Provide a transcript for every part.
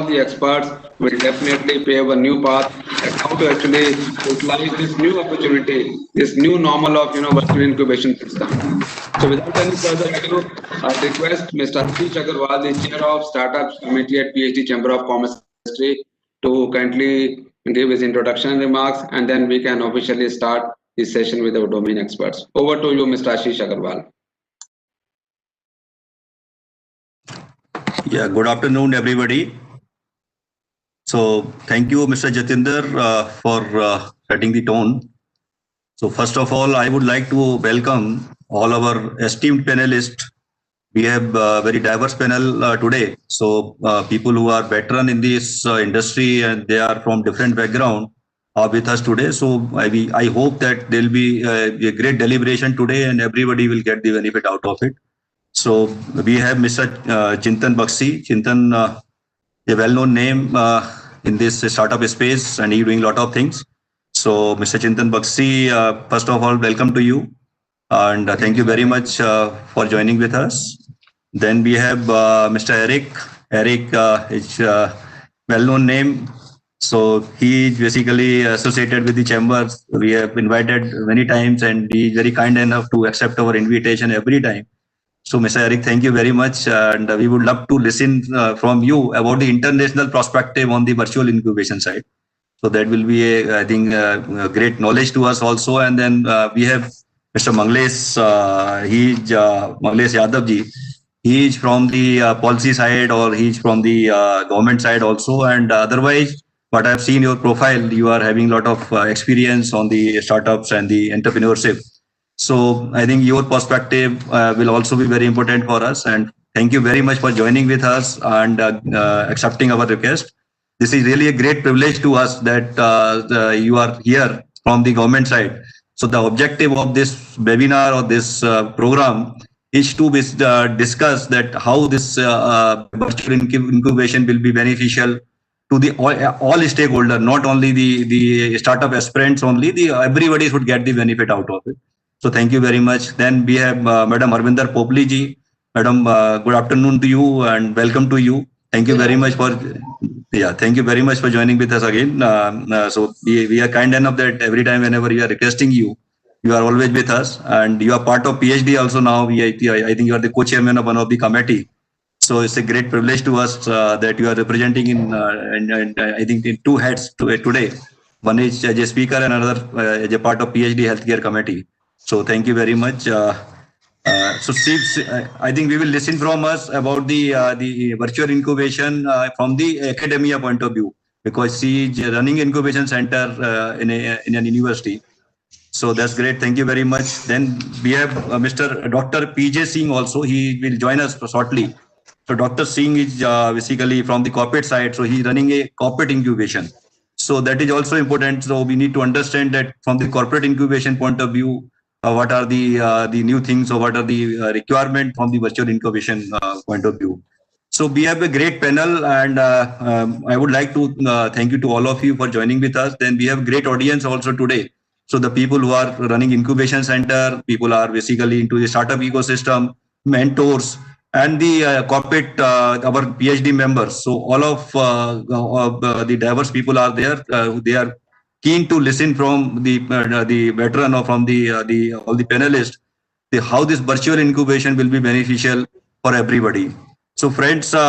the experts will definitely pave a new path at how to actually utilize this new opportunity, this new normal of virtual incubation system. So without any further ado, I request Mr. Ashish Agarwal, the Chair of Startups Committee at PhD Chamber of Commerce and Industry, to kindly give his introduction remarks, and then we can officially start this session with our domain experts. Over to you, Mr. Ashish Agarwal. Yeah, good afternoon, everybody. So thank you, Mr. Jatinder, for setting the tone. So first of all, I would like to welcome all our esteemed panelists. We have a very diverse panel today. So people who are veteran in this industry and they are from different background are with us today. So I hope that there will be a great deliberation today and everybody will get the benefit out of it. So we have Mr. Chintan Bakshi. Chintan, a well-known name in this startup space, and he's doing a lot of things. So Mr. Chintan Bakshi, first of all, welcome to you. And thank you very much for joining with us. Then we have Mr. Eric. Eric is a well-known name. So he is basically associated with the chambers. We have invited many times and he is very kind enough to accept our invitation every time. So, Mr. Eric, thank you very much. And we would love to listen from you about the international perspective on the virtual incubation side. So that will be, I think, great knowledge to us also. And then we have Mr. Manglesh, Manglesh Yadav ji. He is from the policy side or he is from the government side also. And otherwise, what I've seen your profile, you are having a lot of experience on the startups and the entrepreneurship. So I think your perspective will also be very important for us. And thank you very much for joining with us and accepting our request. This is really a great privilege to us that you are here from the government side. So the objective of this webinar or this program is to discuss that how this virtual incubation will be beneficial to the all stakeholders, not only the startup aspirants only, everybody should get the benefit out of it. So thank you very much. Then we have Madam Arvinder Popli ji. Madam, good afternoon to you and welcome to you. Thank you very much for thank you very much for joining with us again. So we are kind enough that every time whenever we are requesting you, you are always with us and you are part of PhD also now. I think you are the co-chairman of one of the committee. So it's a great privilege to us that you are representing in and I think in two heads today. One is as a speaker and another as a part of PhD healthcare committee. So thank you very much. So I think we will listen from us about the virtual incubation from the academia point of view, because she is running incubation center in a university. So that's great. Thank you very much. Then we have Mr. Dr. PJ Singh also. He will join us shortly. So Dr. Singh is basically from the corporate side. So he's running a corporate incubation. So that is also important. So we need to understand that from the corporate incubation point of view, what are the new things or what are the requirement from the virtual incubation point of view. So we have a great panel and I would like to thank you to all of you for joining with us. Then we have great audience also today. So the people who are running incubation center, people are basically into the startup ecosystem, mentors, and the corporate, our PhD members. So all of the diverse people are there. They are keen to listen from the veteran or from all the panelists, how this virtual incubation will be beneficial for everybody. So friends, this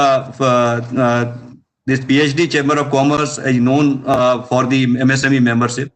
PhD Chamber of Commerce is known for the MSME membership,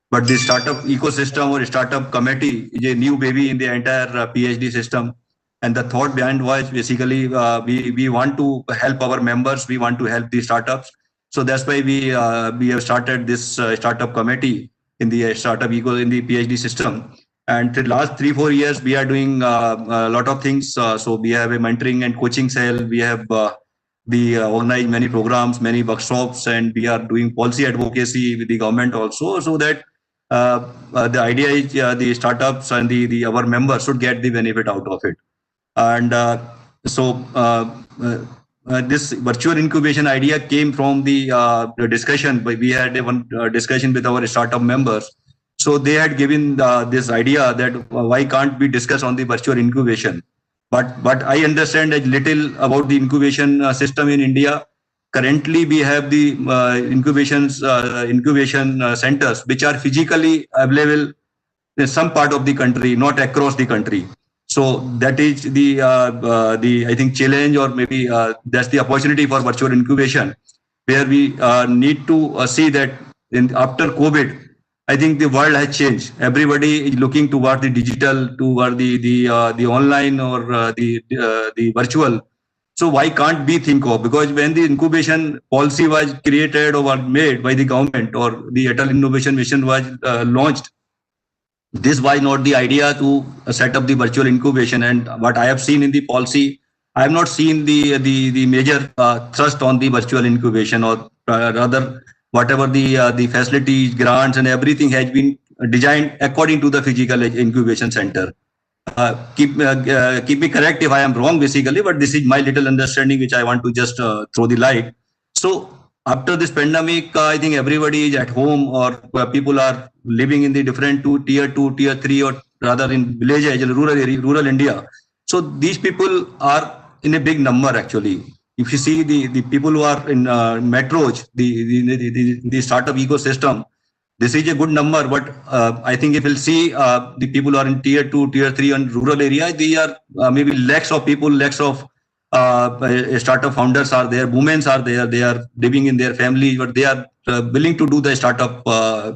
but the startup ecosystem or startup committee is a new baby in the entire PhD system. And the thought behind was basically we want to help our members, we want to help the startups. So that's why we have started this startup committee in the startup in the PhD system. And the last 3-4 years, we are doing a lot of things. So we have a mentoring and coaching cell. We have organized many programs, many workshops, and we are doing policy advocacy with the government also. So that the idea is the startups and our members should get the benefit out of it. And this virtual incubation idea came from the discussion. We had one discussion with our startup members. So they had given this idea that why can't we discuss on the virtual incubation? But I understand a little about the incubation system in India. currently we have the incubation centers which are physically available in some part of the country, not across the country. So that is the I think challenge, or maybe that's the opportunity for virtual incubation, where we need to see that after COVID, I think the world has changed. Everybody is looking toward the digital, toward the online, or the virtual. So why can't we think of, because when the incubation policy was created or was made by the government, or the Atal Innovation Mission was launched, this was not the idea to set up the virtual incubation. And what I have seen in the policy, I have not seen the major thrust on the virtual incubation, or rather whatever the facilities, grants, and everything has been designed according to the physical incubation center. Keep me correct if I am wrong, basically, but this is my little understanding which I want to just throw the light. So after this pandemic, I think everybody is at home, or people are living in the different tier 2, tier 3, or rather in villages, rural India. So these people are in a big number actually. If you see the people who are in metros, the startup ecosystem, this is a good number, but I think if we'll see the people who are in tier 2, tier 3 and rural area, they are maybe lakhs of people, lakhs of startup founders are there, women are there, they are living in their family, but they are willing to do the startup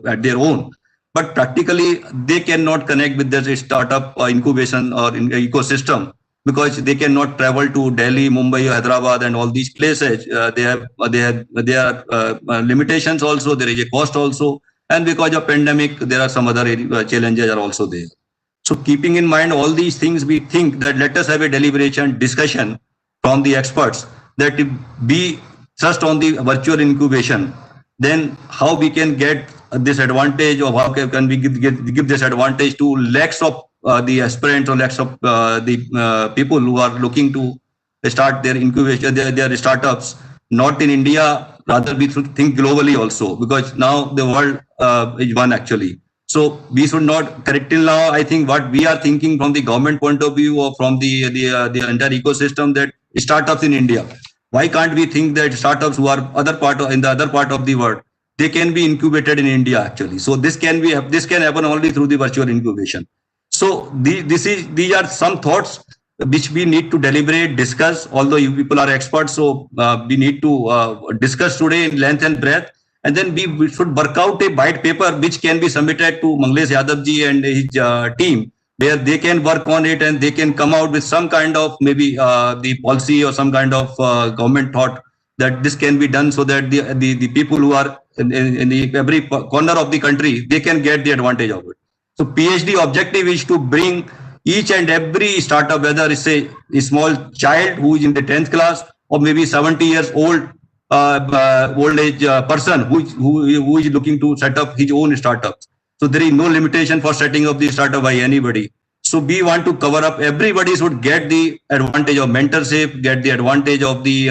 at their own. But practically, they cannot connect with their startup incubation or in ecosystem, because they cannot travel to Delhi, Mumbai, Hyderabad, and all these places. There are limitations also. There is a cost also, and because of pandemic, there are some other challenges are also there. So keeping in mind all these things, we think that let us have a deliberation discussion from the experts, that if we trust on the virtual incubation, then how we can get this advantage, or how can we give this advantage to lakhs of the aspirants, or lakhs of the people who are looking to start their incubation, their startups, not in India, rather we should think globally also, because now the world is one actually. So we should not, correct till now, I think what we are thinking from the government point of view, or from the entire ecosystem, that startups in India, why can't we think that startups who are in the other part of the world, they can be incubated in India actually. So this can happen only through the virtual incubation. So these are some thoughts which we need to deliberate, discuss. Although you people are experts, so we need to discuss today in length and breadth, and then we should work out a white paper which can be submitted to Manglesh Yadav ji and his team, where they can work on it and they can come out with some kind of maybe the policy or some kind of government thought that this can be done, so that the people who are in every corner of the country, they can get the advantage of it. So PhD objective is to bring each and every startup, whether it's a small child who is in the 10th class, or maybe 70 years old old age person who is looking to set up his own startup. So there is no limitation for setting up the startup by anybody. So we want to cover up, everybody should get the advantage of mentorship, get the advantage of the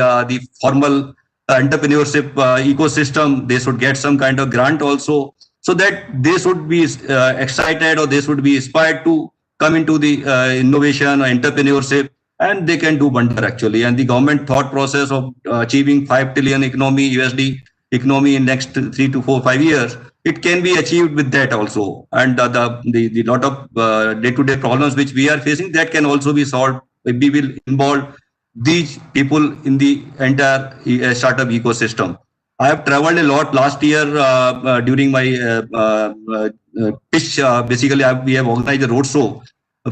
formal entrepreneurship ecosystem. They should get some kind of grant also, so that they should be excited, or they should be inspired to come into the innovation or entrepreneurship, and they can do wonder actually. And the government thought process of achieving 5 trillion economy, USD economy in next 3 to 4, 5 years, it can be achieved with that also. And the lot of day-to-day problems which we are facing, that can also be solved if we will involve these people in the entire startup ecosystem. I have traveled a lot last year during my pitch. Basically, we have organized a roadshow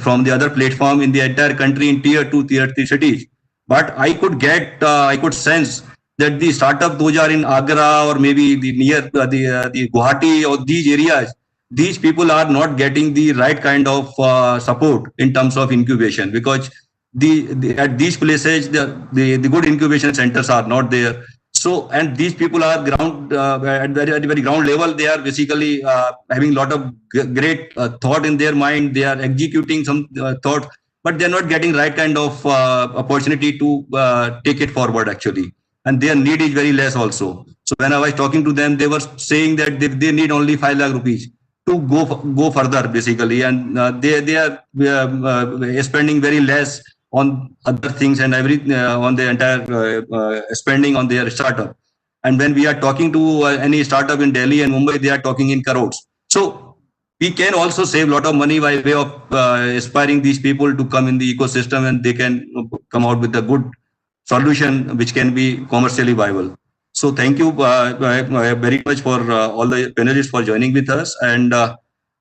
from the other platform in the entire country, in tier 2, tier 3 cities. But I could sense that the startup, those are in Agra or maybe the near the Guwahati or these areas, these people are not getting the right kind of support in terms of incubation, because at these places the good incubation centers are not there. So, and these people are at very ground level. They are basically having a lot of great thought in their mind. They are executing some thought, but they are not getting right kind of opportunity to take it forward actually. And their need is very less also. So when I was talking to them, they were saying that they need only 5 lakh rupees to go further basically, and they are spending very less on other things and on the entire spending on their startup. And when we are talking to any startup in Delhi and Mumbai, they are talking in crores. So we can also save a lot of money by way of inspiring these people to come in the ecosystem, and they can come out with a good solution which can be commercially viable. So thank you very much for all the panelists for joining with us. And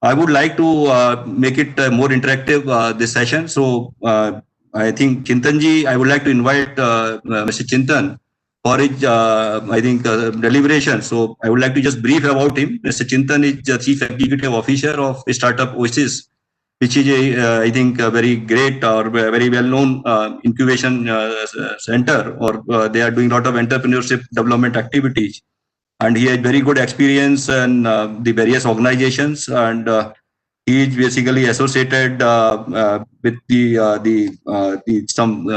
I would like to make it more interactive this session. So I think Chintanji, I would like to invite Mr. Chintan for his, I think, deliberation. So I would like to just brief about him. Mr. Chintan is the Chief Executive Officer of Startup Oasis, which is I think, a very great or very well-known incubation center, or they are doing a lot of entrepreneurship development activities. And he has very good experience in the various organizations, and he is basically associated with the some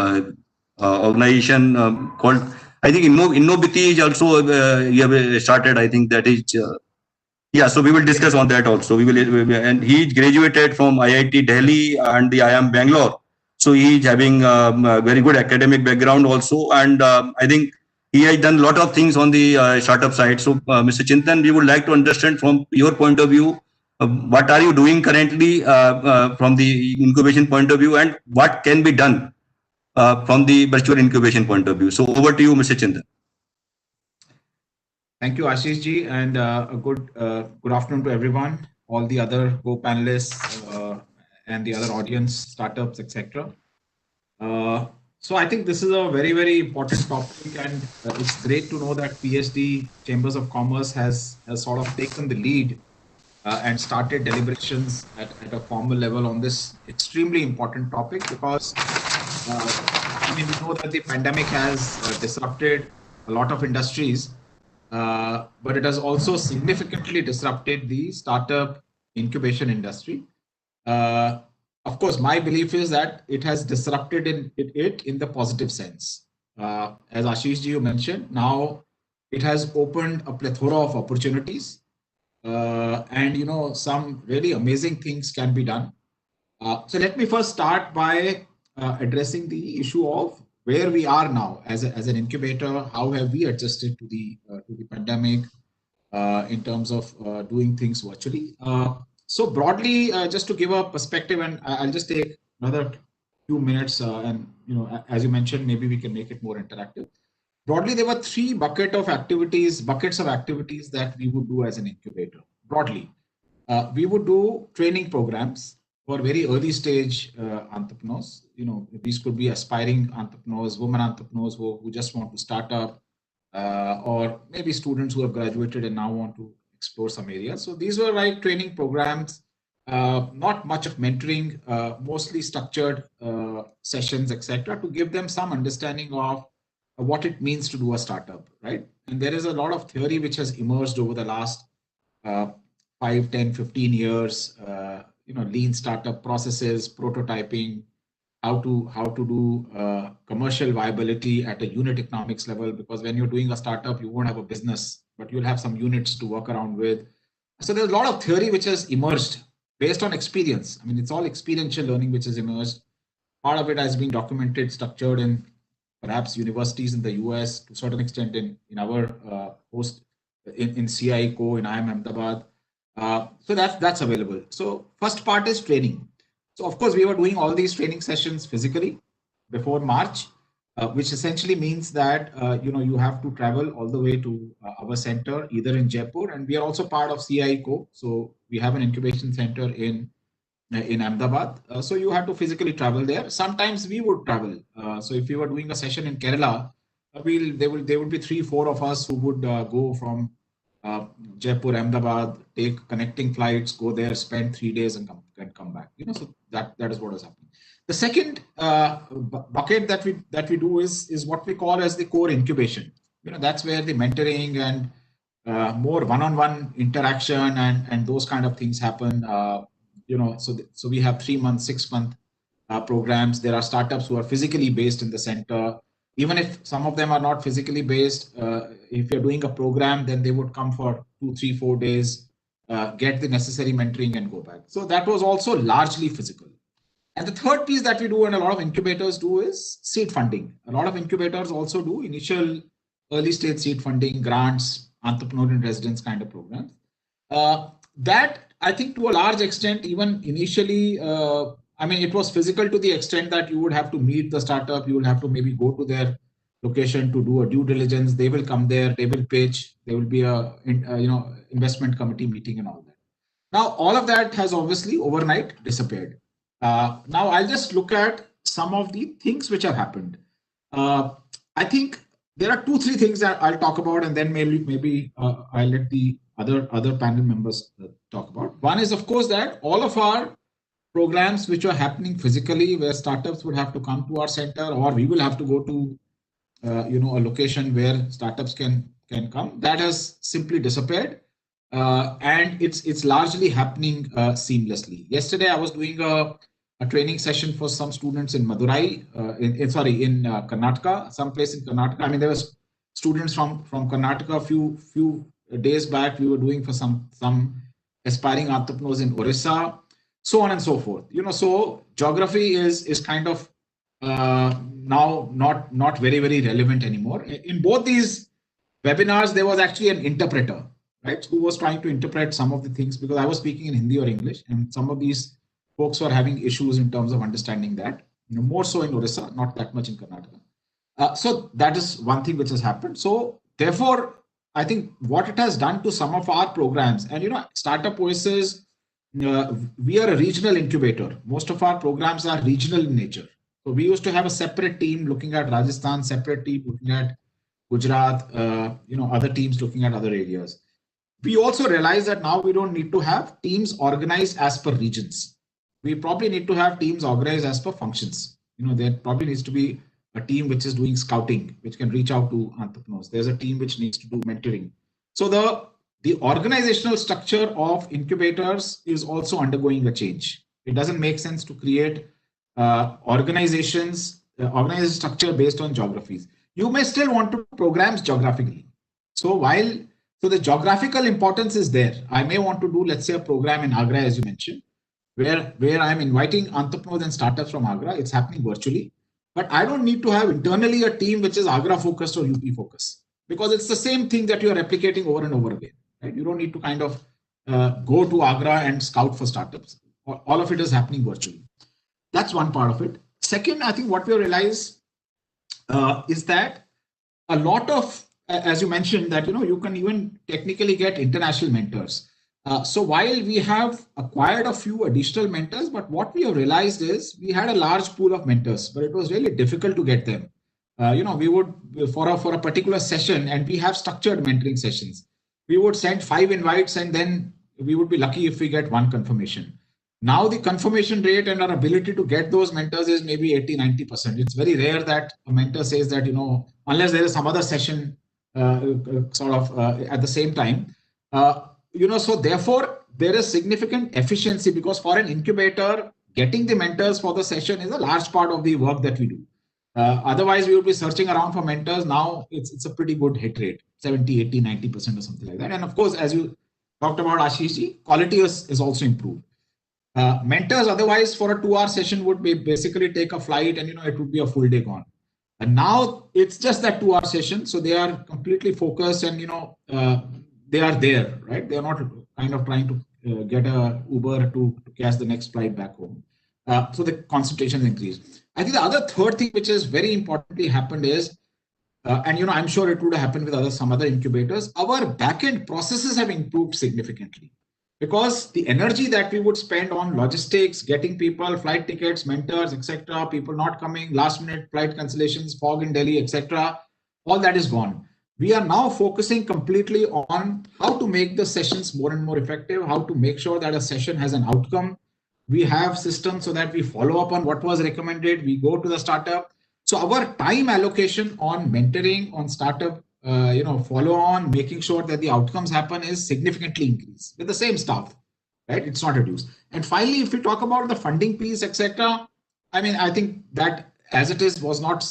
organization called, I think, Innobiti is also you have started. I think that is yeah. So we will discuss on that also. And he graduated from IIT Delhi and the IIM Bangalore. So he is having a very good academic background also, and I think he has done a lot of things on the startup side. So Mr. Chintan, we would like to understand from your point of view, what are you doing currently from the incubation point of view, and what can be done from the virtual incubation point of view. So over to you, Mr. Chintan. Thank you, Ashish ji, and a good afternoon to everyone, all the other co-panelists and the other audience, startups, etc. So I think this is a very, very important topic, and it's great to know that PSD Chambers of Commerce has sort of taken the lead and started deliberations at a formal level on this extremely important topic, because I mean, we know that the pandemic has disrupted a lot of industries, but it has also significantly disrupted the startup incubation industry. Of course, my belief is that it has disrupted it in the positive sense. As Ashish ji, you mentioned, now it has opened a plethora of opportunities, and some really amazing things can be done. So let me first start by addressing the issue of where we are now as an incubator. How have we adjusted to the pandemic in terms of doing things virtually? So broadly, just to give a perspective, and I'll just take another few minutes, and as you mentioned, maybe we can make it more interactive. Broadly, there were three buckets of activities that we would do as an incubator. Broadly, we would do training programs for very early stage entrepreneurs. These could be aspiring entrepreneurs, women entrepreneurs who just want to start up, or maybe students who have graduated and now want to explore some areas. So these were like training programs, not much of mentoring, mostly structured sessions, etc., to give them some understanding of what it means to do a startup, right? And there is a lot of theory which has emerged over the last 5, 10, 15 years, lean startup processes, prototyping, how to do commercial viability at a unit economics level, because when you're doing a startup, you won't have a business, but you'll have some units to work around with. So there's a lot of theory which has emerged based on experience. I mean, it's all experiential learning which has emerged. Part of it has been documented, structured in perhaps universities in the US, to a certain extent in our host in CICO, in IIM Ahmedabad. So that's available. So first part is training. So of course, we were doing all these training sessions physically before March, which essentially means that you have to travel all the way to our center, either in Jaipur, and we are also part of CICO. So we have an incubation center in Ahmedabad. So you have to physically travel there. Sometimes we would travel. So if we were doing a session in Kerala, there would be 3-4 of us who would go from Jaipur, Ahmedabad, take connecting flights, go there, spend 3 days, and come back. So that is what is happening. The second bucket that we do is what we call as the core incubation. That's where the mentoring and more one-on-one interaction and those kind of things happen. So we have 3-month, 6-month programs. There are startups who are physically based in the center. Even if some of them are not physically based, if you're doing a program, then they would come for 2, 3, 4 days, get the necessary mentoring and go back. So that was also largely physical. And the third piece that we do and a lot of incubators do is seed funding. A lot of incubators also do initial early stage seed funding, grants, entrepreneur in residence kind of programs. That I think to a large extent, even initially, I mean, it was physical to the extent that you would have to meet the startup, you will have to maybe go to their location to do a due diligence. They will come there, they will pitch, there will be a investment committee meeting and all that. Now, all of that has obviously overnight disappeared. Now, I'll just look at some of the things which have happened. I think there are 2-3 things that I'll talk about, and then maybe I'll let the other panel members talk about. One is, of course, that all of our programs which are happening physically, where startups would have to come to our center, or we will have to go to a location where startups can come, that has simply disappeared. And it's largely happening seamlessly. Yesterday, I was doing a training session for some students in Madurai, in Karnataka, someplace in Karnataka. I mean, there was students from Karnataka. Few days back, we were doing for some aspiring entrepreneurs in Orissa, so on and so forth. So geography is kind of now not very relevant anymore. In both these webinars, there was actually an interpreter, right, who was trying to interpret some of the things, because I was speaking in Hindi or English, and some of these folks were having issues in terms of understanding that, more so in Orissa, not that much in Karnataka. So that is one thing which has happened. So therefore, I think what it has done to some of our programs, and Startup Oasis, we are a regional incubator. Most of our programs are regional in nature. So we used to have a separate team looking at Rajasthan, separate team looking at Gujarat, other teams looking at other areas. We also realize that now we don't need to have teams organized as per regions. We probably need to have teams organized as per functions. There probably needs to be a team which is doing scouting, which can reach out to entrepreneurs. There's a team which needs to do mentoring. So the organizational structure of incubators is also undergoing a change. It doesn't make sense to create organization structure based on geographies. You may still want to programs geographically. So the geographical importance is there. I may want to do, let's say, a program in Agra, as you mentioned, where I'm inviting entrepreneurs and startups from Agra. It's happening virtually, but I don't need to have internally a team which is Agra focused or UP focused, because it's the same thing that you're replicating over and over again. Right? You don't need to kind of go to Agra and scout for startups. All of it is happening virtually. That's one part of it. Second, I think what we realize is that a lot of, as you mentioned, that you can even technically get international mentors. So while we have acquired a few additional mentors, but what we have realized is we had a large pool of mentors, but it was really difficult to get them. We would for a particular session, and we have structured mentoring sessions. We would send 5 invites, and then we would be lucky if we get 1 confirmation. Now the confirmation rate and our ability to get those mentors is maybe 80-90%. It's very rare that a mentor says that, unless there is some other session at the same time. So therefore, there is significant efficiency, because for an incubator, getting the mentors for the session is a large part of the work that we do. Otherwise, we would be searching around for mentors. Now it's a pretty good hit rate, 70, 80, 90% or something like that. And of course, as you talked about, Ashish, quality is also improved. Mentors otherwise for a 2-hour session would be basically take a flight, and it would be a full day gone. And now it's just that 2-hour session, so they are completely focused, and they are there, right? They are not kind of trying to get a Uber to catch the next flight back home. So the concentration is increased. I think the other third thing which is very importantly happened is, and I'm sure it would have happened with some other incubators, our back-end processes have improved significantly. Because the energy that we would spend on logistics, getting people, flight tickets, mentors, etc., people not coming, last minute flight cancellations, fog in Delhi, etc., all that is gone. We are now focusing completely on how to make the sessions more and more effective, how to make sure that a session has an outcome. We have systems so that we follow up on what was recommended. We go to the startup. So our time allocation on mentoring, on startup, follow on, making sure that the outcomes happen is significantly increased with the same staff, right? It's not reduced. And finally, if we talk about the funding piece, etc., I mean, I think that as it is was not,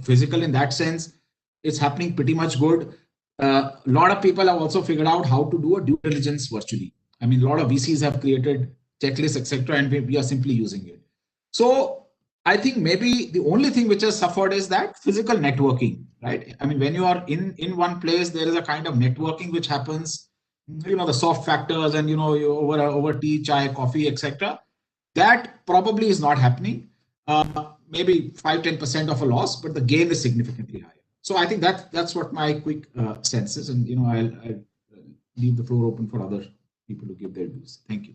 physical in that sense. It's happening pretty much good. A lot of people have also figured out how to do a due diligence virtually. I mean, a lot of VCs have created checklist, etc., and we are simply using it. So I think maybe the only thing which has suffered is that physical networking, right? I mean, when you are in one place, there is a kind of networking which happens, the soft factors and, you over tea, chai, coffee, etc. That probably is not happening. Maybe 5-10% of a loss, but the gain is significantly higher. So I think that's what my quick sense is, and I'll leave the floor open for other people to give their views. Thank you.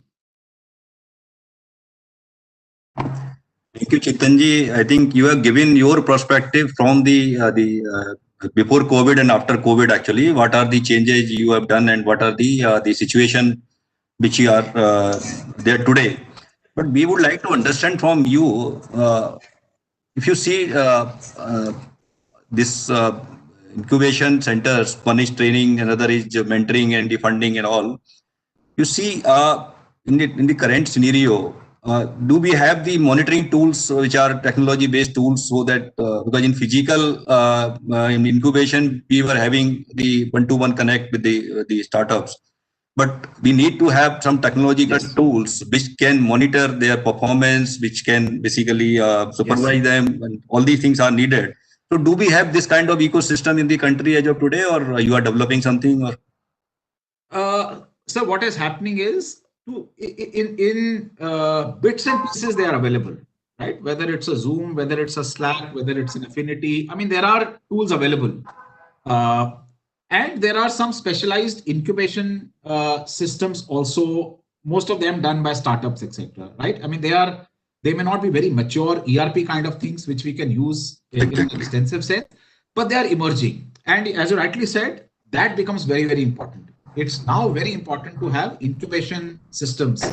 Thank you, Chetanji. I think you have given your perspective from the before COVID and after COVID. Actually, what are the changes you have done, and what are the situation which you are there today? But we would like to understand from you, if you see this incubation centers, one is training, another is mentoring and the funding and all. You see, in the current scenario, do we have the monitoring tools which are technology-based tools, so that because in physical in incubation we were having the one-to-one connect with the startups, but we need to have some technological tools which can monitor their performance, which can basically supervise them, and all these things are needed. So, do we have this kind of ecosystem in the country as of today, or you are developing something? Or so what is happening is, in bits and pieces they are available, right? Whether it's a Zoom, whether it's a Slack, whether it's an Affinity. I mean, there are tools available, and there are some specialized incubation systems also. Most of them done by startups, etc. Right? I mean, they may not be very mature ERP kind of things which we can use in an extensive sense, but they are emerging. And as you rightly said, that becomes very, very important. It's now very important to have incubation systems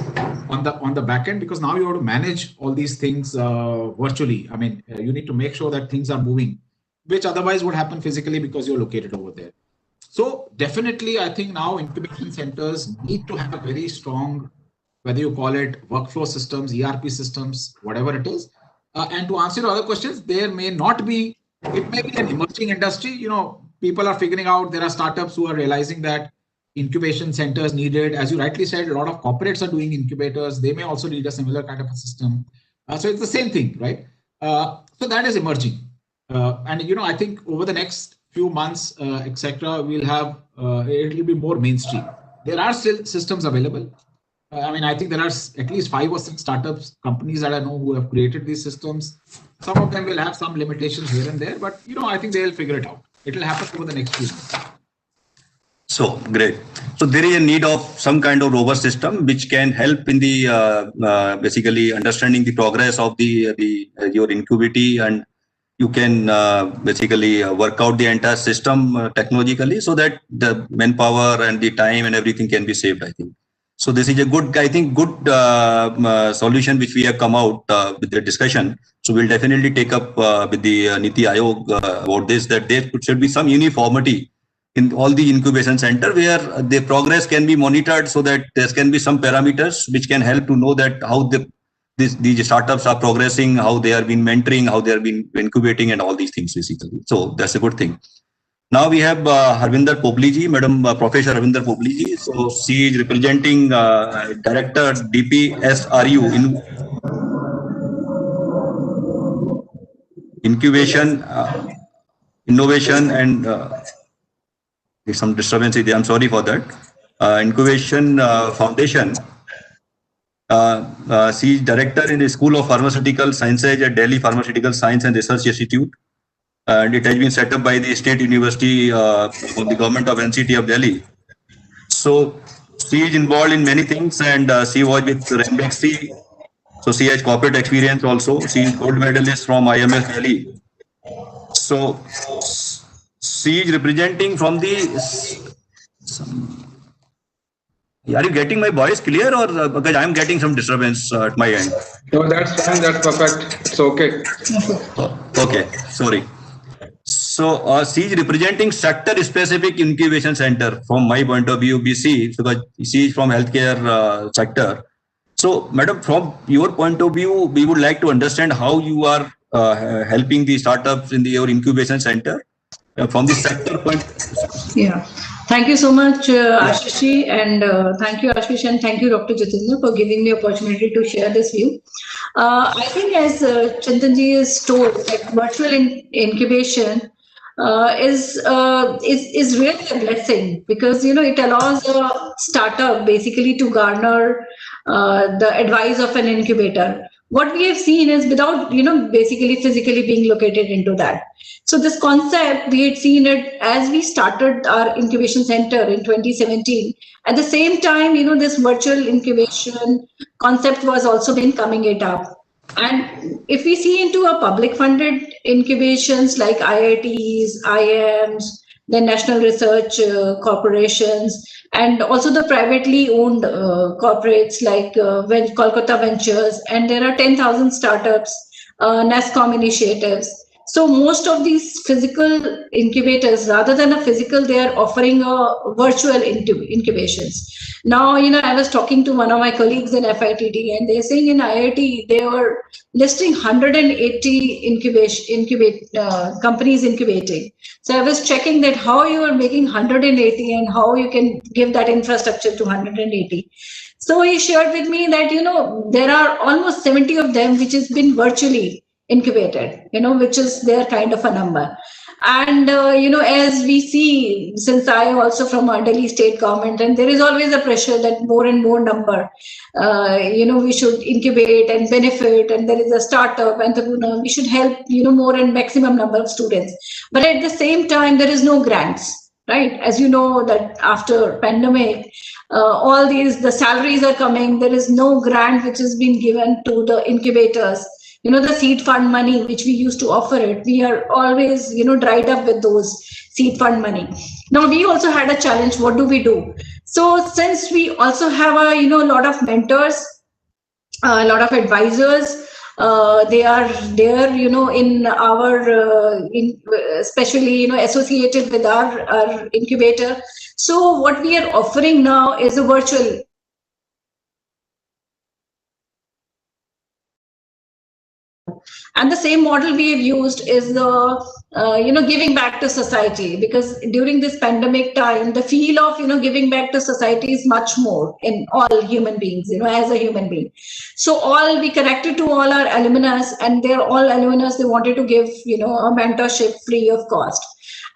on the back end, because now you have to manage all these things virtually. I mean, you need to make sure that things are moving, which otherwise would happen physically because you're located over there. So definitely, I think now incubation centers need to have a very strong, whether you call it workflow systems, ERP systems, whatever it is. And to answer your other questions, there may not be, it may be an emerging industry. People are figuring out, there are startups who are realizing that incubation centers needed. As you rightly said, a lot of corporates are doing incubators. They may also need a similar kind of a system. So it's the same thing, right? So that is emerging. And, I think over the next few months, etc., we'll have, it will be more mainstream. There are still systems available. I mean, I think there are at least 5 or 6 startups, companies that I know who have created these systems. Some of them will have some limitations here and there, but, I think they'll figure it out. It will happen over the next few months. So great. So there is a need of some kind of robust system which can help in the basically understanding the progress of your incubity, and you can basically work out the entire system technologically, so that the manpower and the time and everything can be saved, I think. So this is a good, I think, good solution which we have come out with the discussion. So we'll definitely take up with the Niti Aayog about this, that there should be some uniformity in all the incubation center where the progress can be monitored, so that there can be some parameters which can help to know that how these startups are progressing, how they are been mentoring, how they are been incubating, and all these things basically. So that's a good thing. Now we have Harvinder Popliji, Madam Professor Harvinder Popliji. So she is representing Director DPSRU in Incubation, Innovation, and there's some disturbance there. I'm sorry for that. Incubation Foundation. She is director in the School of Pharmaceutical Sciences at Delhi Pharmaceutical Science and Research Institute. And it has been set up by the State University of the Government of NCT of Delhi. So she is involved in many things, and she was with Rembexy. So she has corporate experience also. She is gold medalist from IMS Delhi. So she is representing from the. Are you getting my voice clear, or because I am getting some disturbance at my end? No, that's fine. That's perfect. It's okay. Okay, sorry. So she is representing sector-specific incubation center from my point of view, BC, because she is from healthcare sector. So, madam, from your point of view, we would like to understand how you are helping the startups in your incubation center from the sector point. Yeah. Thank you so much, Ashish, and thank you, Ashish, and thank you, Dr. Jatinder, for giving me opportunity to share this view. I think, as Chintanji has told, that virtual incubation is really a blessing, because it allows a startup basically to garner the advice of an incubator. What we have seen is, without basically physically being located into that. So this concept, we had seen it as we started our incubation center in 2017. At the same time, this virtual incubation concept was also been coming it up. And if we see into a public funded incubations like IITs, IIMs, the national research corporations, and also the privately owned corporates like Kolkata Ventures, and there are 10,000 startups, NASCOM initiatives. So most of these physical incubators, rather than a physical, they are offering a virtual incubations. Now, I was talking to one of my colleagues in FITD, and they're saying in IIT they were listing 180 companies incubating. So I was checking that how you are making 180 and how you can give that infrastructure to 180. So he shared with me that there are almost 70 of them which has been virtually incubated, which is their kind of a number. And as we see, since I am also from our Delhi state government, and there is always a pressure that more and more number, we should incubate and benefit, and there is a startup entrepreneur, we should help more and maximum number of students. But at the same time, there is no grants, right? As you know that after pandemic, all the salaries are coming. There is no grant which has been given to the incubators. The seed fund money which we used to offer it, we are always dried up with those seed fund money. Now we also had a challenge. What do we do? So since we also have a lot of mentors, a lot of advisors, they are there in our especially associated with our incubator. So what we are offering now is a virtual. And the same model we have used is the giving back to society, because during this pandemic time, the feel of giving back to society is much more in all human beings, as a human being. So all we connected to all our alumnus, and they're all alumnus. They wanted to give a mentorship free of cost.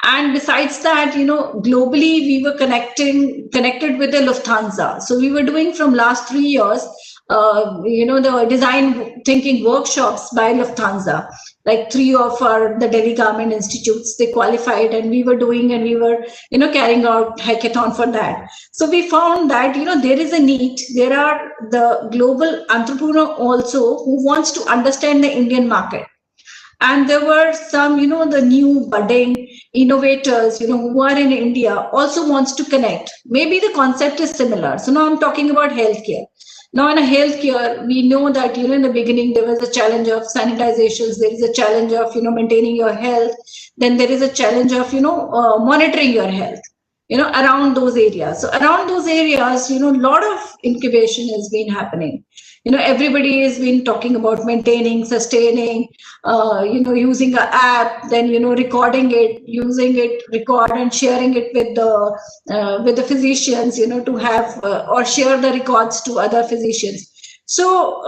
And besides that, globally we were connected with the Lufthansa. So we were doing from last 3 years the design thinking workshops by Lufthansa. Like 3 of the Delhi government institutes, they qualified, and we were doing, and we were carrying out hackathon for that. So we found that there is a need. There are the global entrepreneur also who wants to understand the Indian market. And there were some the new budding innovators who are in India also wants to connect. Maybe the concept is similar. So now I'm talking about healthcare. Now in a healthcare, we know that in the beginning there was a challenge of sanitizations, there is a challenge of maintaining your health, then there is a challenge of monitoring your health around those areas. So around those areas, a lot of incubation has been happening. Everybody has been talking about maintaining, sustaining, using an app, then recording it, using it, record and sharing it with the physicians, to have or share the records to other physicians. So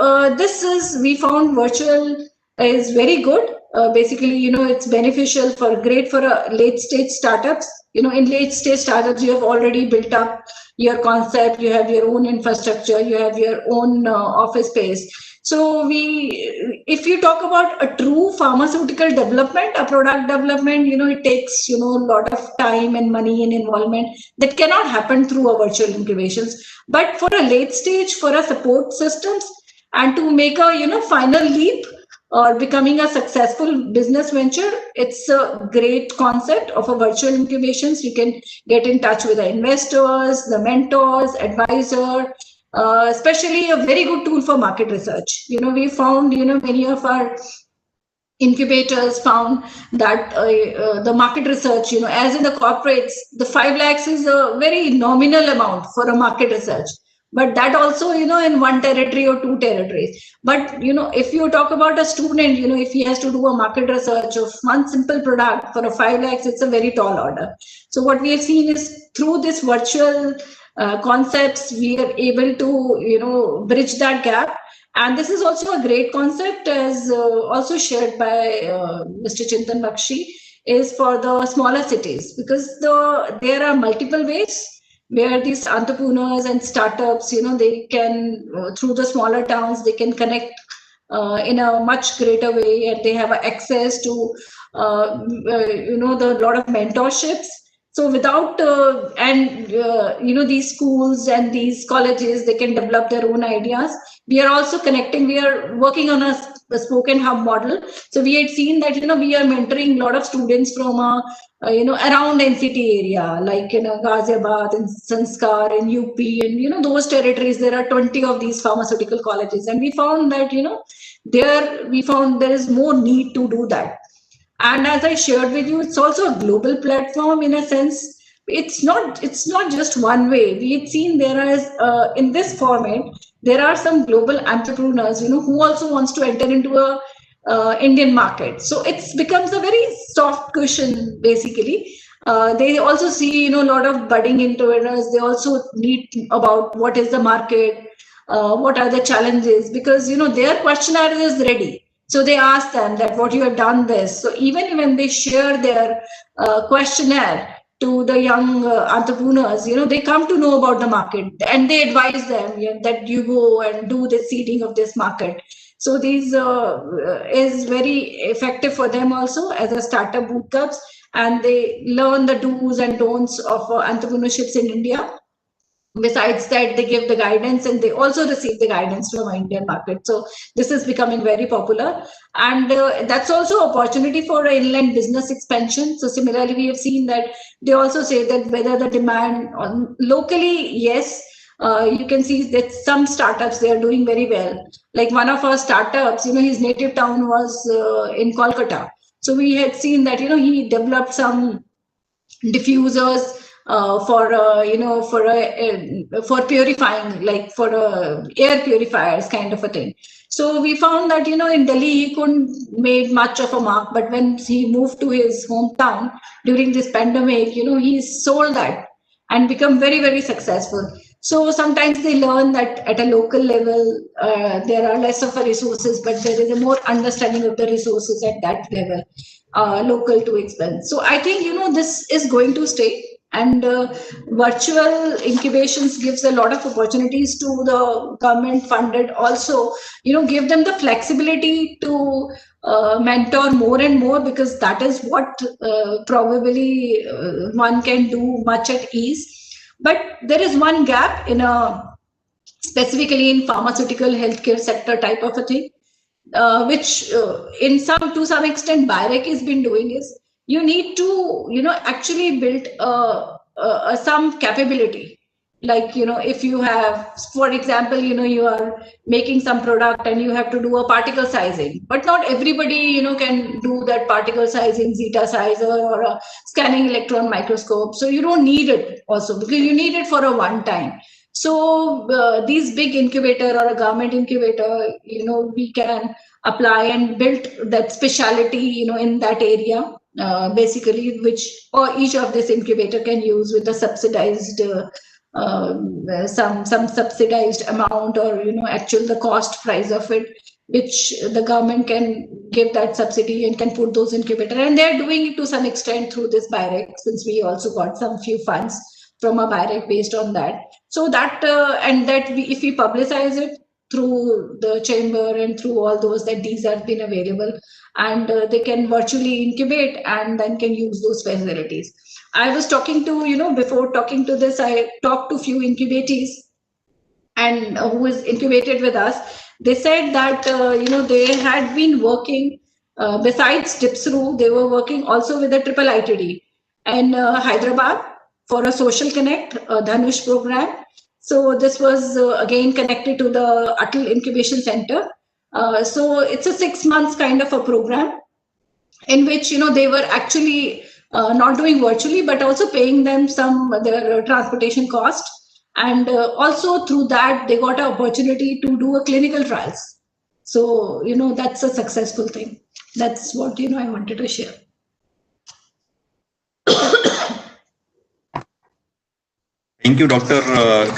we found virtual is very good. Basically, it's beneficial great for late stage startups. In late stage startups, you have already built up your concept, you have your own infrastructure, you have your own office space. So if you talk about a true pharmaceutical development, a product development, it takes, a lot of time and money and involvement that cannot happen through a virtual incubations. But for a late stage, for a support systems, and to make a, final leap, or becoming a successful business venture, it's a great concept of a virtual incubations. You can get in touch with the investors, the mentors, advisor, especially a very good tool for market research. We found, many of our incubators found that the market research, as in the corporates, the 5 lakhs is a very nominal amount for a market research. but that also, in one territory or two territories. But, if you talk about a student, if he has to do a market research of one simple product for a 5 lakhs, it's a very tall order. So what we have seen is through this virtual concepts, we are able to, bridge that gap. And this is also a great concept, as also shared by Mr. Chintan Bakshi, is for the smaller cities, because there are multiple ways where these entrepreneurs and startups, they can, through the smaller towns, they can connect in a much greater way, and they have access to, the lot of mentorships. So without, these schools and these colleges, they can develop their own ideas. We are also connecting, we are working on a spoken hub model. So we had seen that, we are mentoring a lot of students from around NCT area, like, Ghaziabad and Sanskar and UP, and, those territories, there are 20 of these pharmaceutical colleges. And we found that, there is more need to do that. And as I shared with you, it's also a global platform in a sense. It's not just one way. We've seen there is, in this format, there are some global entrepreneurs, who also wants to enter into a Indian market. So it becomes a very soft cushion, basically. They also see, a lot of budding entrepreneurs. They also need about what is the market, what are the challenges, because, their questionnaire is ready. So they ask them that what you have done this. So even when they share their questionnaire to the young entrepreneurs, they come to know about the market, and they advise them that you go and do the seeding of this market. So these is very effective for them also as a startup bootcamps, and they learn the do's and don'ts of entrepreneurships in India. Besides that, they give the guidance, and they also receive the guidance from Indian market. So this is becoming very popular, and that's also opportunity for inland business expansion. So similarly, we have seen that they also say that whether the demand on locally, yes, you can see that some startups, they are doing very well. Like one of our startups, his native town was in Kolkata. So we had seen that, he developed some diffusers for purifying, like for air purifiers kind of a thing. So we found that, in Delhi he couldn't make much of a mark, but when he moved to his hometown during this pandemic, he sold that and become very, very successful. So sometimes they learn that at a local level, there are less of a resources, but there is a more understanding of the resources at that level, local to expense. So I think, this is going to stay. And virtual incubations gives a lot of opportunities to the government funded also, give them the flexibility to mentor more and more, because that is what probably one can do much at ease. But there is one gap specifically in pharmaceutical healthcare sector type of a thing, which to some extent BIREC has been doing, is you need to actually build some capability. Like, if you have, for example, you are making some product and you have to do a particle sizing, but not everybody can do that particle sizing, zeta sizer or a scanning electron microscope. So you don't need it also, because you need it for a one time. So these big incubator or a government incubator, we can apply and build that speciality, in that area, basically, which or each of this incubator can use with the subsidized some subsidized amount, or actual the cost price of it, which the government can give that subsidy and can put those incubator, and they're doing it to some extent through this BIREC, since we also got some few funds from a BIREC based on that. So that if we publicize it through the chamber and through all those, that these have been available, and they can virtually incubate and then can use those facilities. I was talking to, before talking to this, I talked to few incubatees, and who is incubated with us. They said that, they had been working, besides DIPSRU, they were working also with the triple ITD and Hyderabad for a social connect, Dhanush program. So this was again connected to the Atal Incubation Center. So it's a 6 months kind of a program, in which they were actually not doing virtually, but also paying them their transportation cost, And also through that, they got an opportunity to do a clinical trials. So, that's a successful thing. That's what, I wanted to share. Thank you, Dr.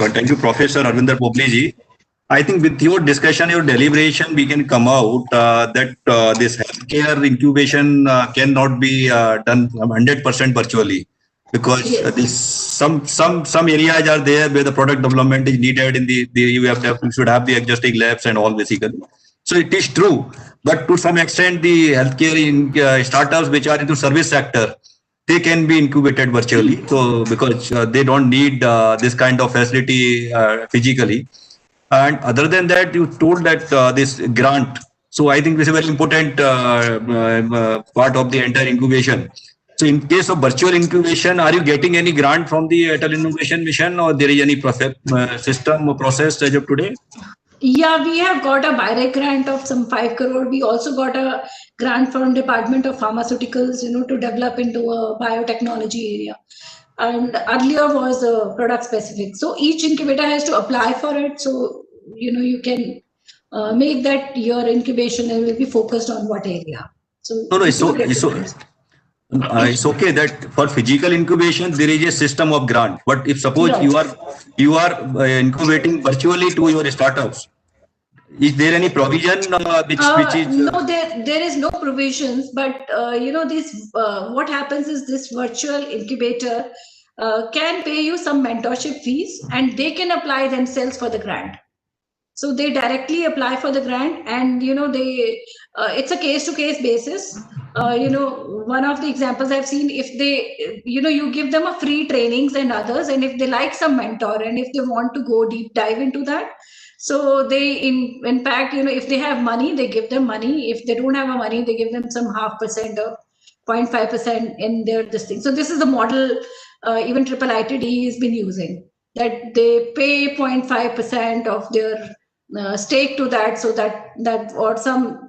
Thank you, Professor Arvinder Popliji. I think with your discussion, your deliberation, we can come out that this healthcare incubation cannot be done 100% virtually, because Yes. this some areas are there where the product development is needed. In the you should have the existing labs and all basically. So it is true, but to some extent, the healthcare startups which are into service sector, they can be incubated virtually. So because they don't need this kind of facility physically. And other than that, you told that this grant. So I think this is a very important part of the entire incubation. So in case of virtual incubation, are you getting any grant from the Atal Innovation Mission, or there is any process, system or process as of today? Yeah, we have got a BIREC grant of some 5 crore. We also got a grant from Department of Pharmaceuticals, to develop into a biotechnology area. And earlier was product specific. So each incubator has to apply for it. So, you can make that your incubation and will be focused on what area. So No, no, this is a great it's difference. it's okay that for physical incubation there is a system of grant. But if suppose Right. you are incubating virtually to your startups, is there any provision which is No, there is no provisions, but this what happens is this virtual incubator can pay you some mentorship fees, and they can apply themselves for the grant. So they directly apply for the grant, and they it's a case to case basis. One of the examples I've seen, if they you give them a free trainings and others, and if they like some mentor, and if they want to go deep dive into that, so they in fact, if they have money, they give them money. If they don't have a money, they give them some 0.5% or 0.5% in their this thing. So this is the model even triple ITD has been using, that they pay 0.5% of their stake to that, so that or some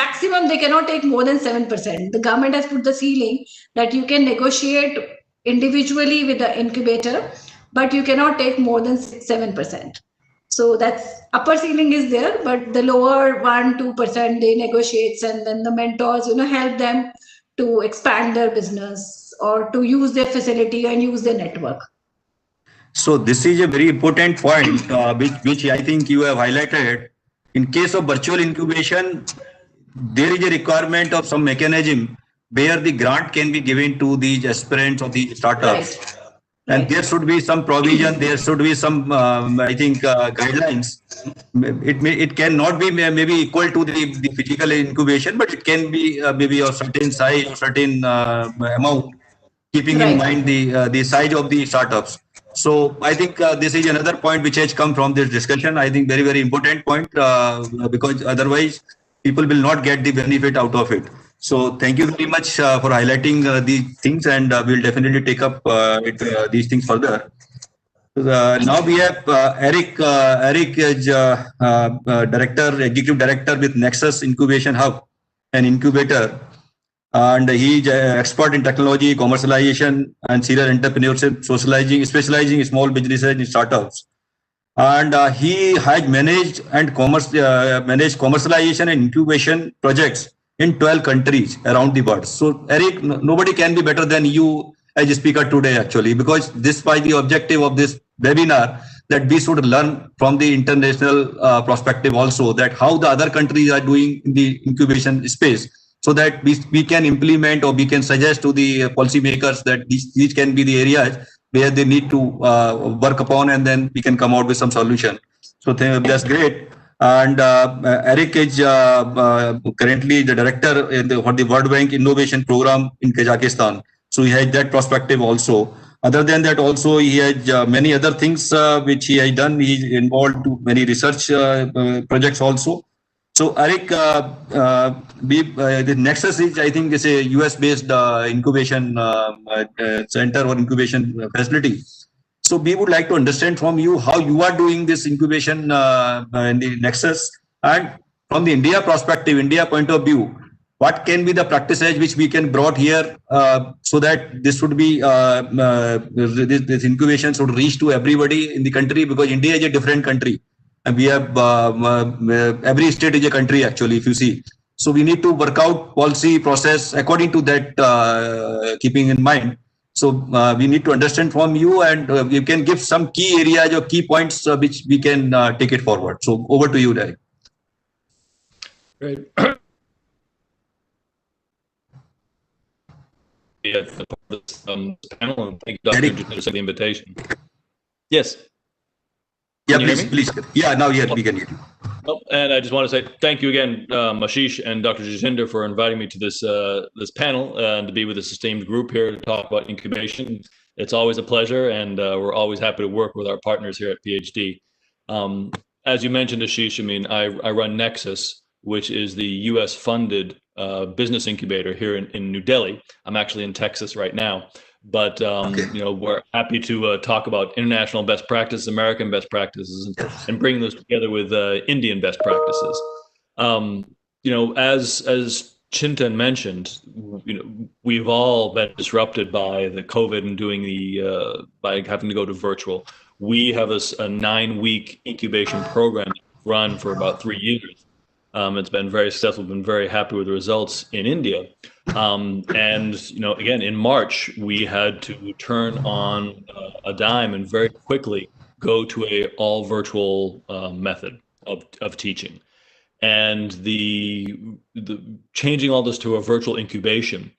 maximum they cannot take more than 7%. The government has put the ceiling that you can negotiate individually with the incubator, but you cannot take more than 7%. So that's upper ceiling is there, but the lower 1-2% they negotiates, and then the mentors help them to expand their business or to use their facility and use their network. So this is a very important point, which I think you have highlighted. In case of virtual incubation, there is a requirement of some mechanism where the grant can be given to these aspirants or the startups. Right. And Right. there should be some provision. There should be some, I think, guidelines. It cannot be maybe equal to the physical incubation, but it can be maybe a certain size or certain amount, keeping in Right. mind the size of the startups. So I think this is another point which has come from this discussion. I think very important point, because otherwise people will not get the benefit out of it. So thank you very much for highlighting these things, and we'll definitely take up these things further. Now we have Eric. Eric is executive director with Nexus Incubation Hub, an incubator, and he is expert in technology, commercialization, and serial entrepreneurship, specializing in small businesses and startups. And he has managed commercialization and incubation projects in 12 countries around the world. So, Eric, nobody can be better than you as a speaker today, actually, because this was the objective of this webinar, that we should learn from the international perspective also, that how the other countries are doing in the incubation space, so that we can implement, or we can suggest to the policymakers that these can be the areas where they need to work upon, and then we can come out with some solution. So that's great. And Eric is currently the director for the World Bank Innovation Program in Kazakhstan. So he has that perspective also. Other than that, also he has many other things which he has done. He's involved to many research projects also. So Eric, the Nexus is, I think, is a US-based incubation center or incubation facility. So we would like to understand from you how you are doing this incubation in the Nexus, and from the India perspective, India point of view, what can be the practices which we can brought here so that this would be this incubation should reach to everybody in the country, because India is a different country and we have every state is a country actually, if you see. So we need to work out policy process according to that, keeping in mind. So we need to understand from you, and you can give some key areas or key points which we can take it forward. So over to you, Derek. Great. Yeah, for this panel, and thank you, Dr. Jatinder, for the invitation. Yes. Yeah, Can you hear me? please. Yeah, now yeah, we can hear you. Oh, and I just want to say thank you again, Ashish and Dr. Jatinder, for inviting me to this this panel and to be with this esteemed group here to talk about incubation. It's always a pleasure, and we're always happy to work with our partners here at PhD. As you mentioned, Ashish, I mean, I run Nexus, which is the U.S.-funded business incubator here in New Delhi. I'm actually in Texas right now. But you know, we're happy to talk about international best practices, American best practices, and bring those together with Indian best practices. You know, as Chintan mentioned, you know, we've all been disrupted by the COVID and doing the by having to go to virtual. We have a 9-week incubation program run for about 3 years. It's been very successful. Been very happy with the results in India. And you know, again, in March, we had to turn on a dime and very quickly go to a all virtual method of teaching. And the changing all this to a virtual incubation,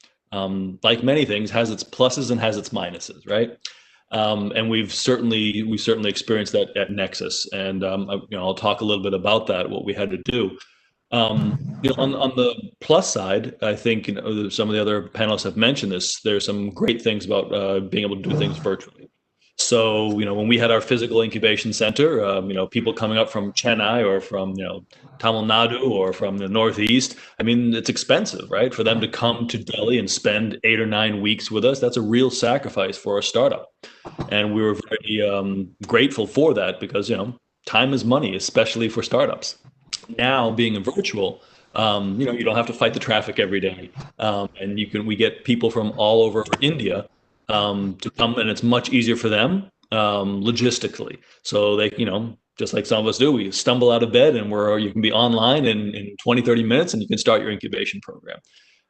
like many things, has its pluses and has its minuses, right? And we've certainly experienced that at Nexus, and you know, I'll talk a little bit about that, what we had to do. You know, on the plus side, I think, you know, some of the other panelists have mentioned this. There's some great things about being able to do things virtually. So, you know, when we had our physical incubation center, you know, people coming up from Chennai or from, you know, Tamil Nadu or from the Northeast, I mean, it's expensive, right? For them to come to Delhi and spend 8 or 9 weeks with us, that's a real sacrifice for a startup. And we were very grateful for that, because, you know, time is money, especially for startups. Now, being a virtual, you know, you don't have to fight the traffic every day, and we get people from all over India to come, and it's much easier for them logistically. So they, you know, just like some of us do, we stumble out of bed and you can be online in 20, 30 minutes, and you can start your incubation program.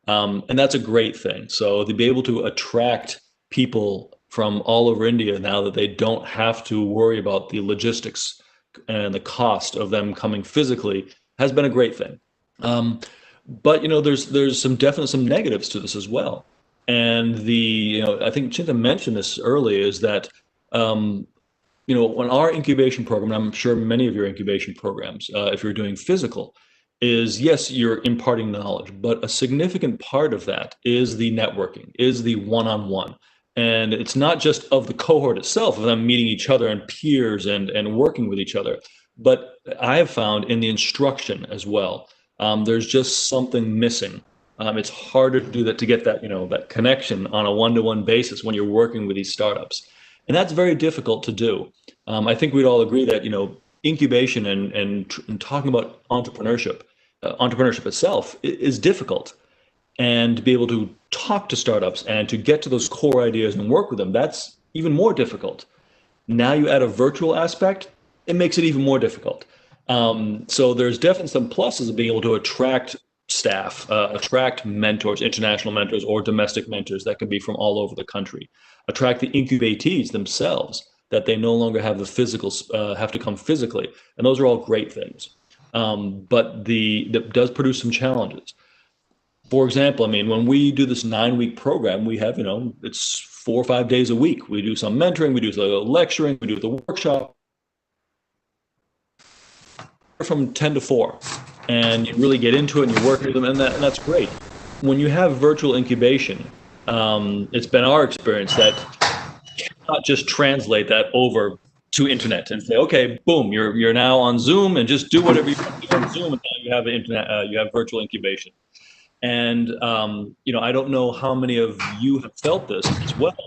And that's a great thing. So to be able to attract people from all over India now that they don't have to worry about the logistics and the cost of them coming physically has been a great thing. But you know, there's some negatives to this as well. And you know, I think Chintan mentioned this earlier, is that you know, when our incubation program, and I'm sure many of your incubation programs, if you're doing physical, is yes, you're imparting knowledge, but a significant part of that is the networking, is the one-on-one. And it's not just of the cohort itself, of them meeting each other and peers and working with each other, but I have found in the instruction as well, there's just something missing. It's harder to do that, to get that, you know, that connection on a one-to-one basis when you're working with these startups. And that's very difficult to do. I think we'd all agree that, you know, incubation and talking about entrepreneurship itself is difficult. And to be able to talk to startups and to get to those core ideas and work with them, that's even more difficult. Now you add a virtual aspect, it makes it even more difficult. So there's definitely some pluses of being able to attract staff, attract mentors, international mentors or domestic mentors that could be from all over the country, attract the incubatees themselves, that they no longer have the physical, have to come physically. And those are all great things. But that does produce some challenges. For example, I mean, when we do this 9-week program, we have, you know, it's 4 or 5 days a week. We do some mentoring, we do the lecturing, we do the workshop from 10 to 4. And you really get into it and you work with them, and that's great. When you have virtual incubation, it's been our experience that you cannot just translate that over to internet and say, okay, boom, you're now on Zoom and just do whatever you want to do on Zoom, and now you have internet, you have virtual incubation. And you know, I don't know how many of you have felt this as well,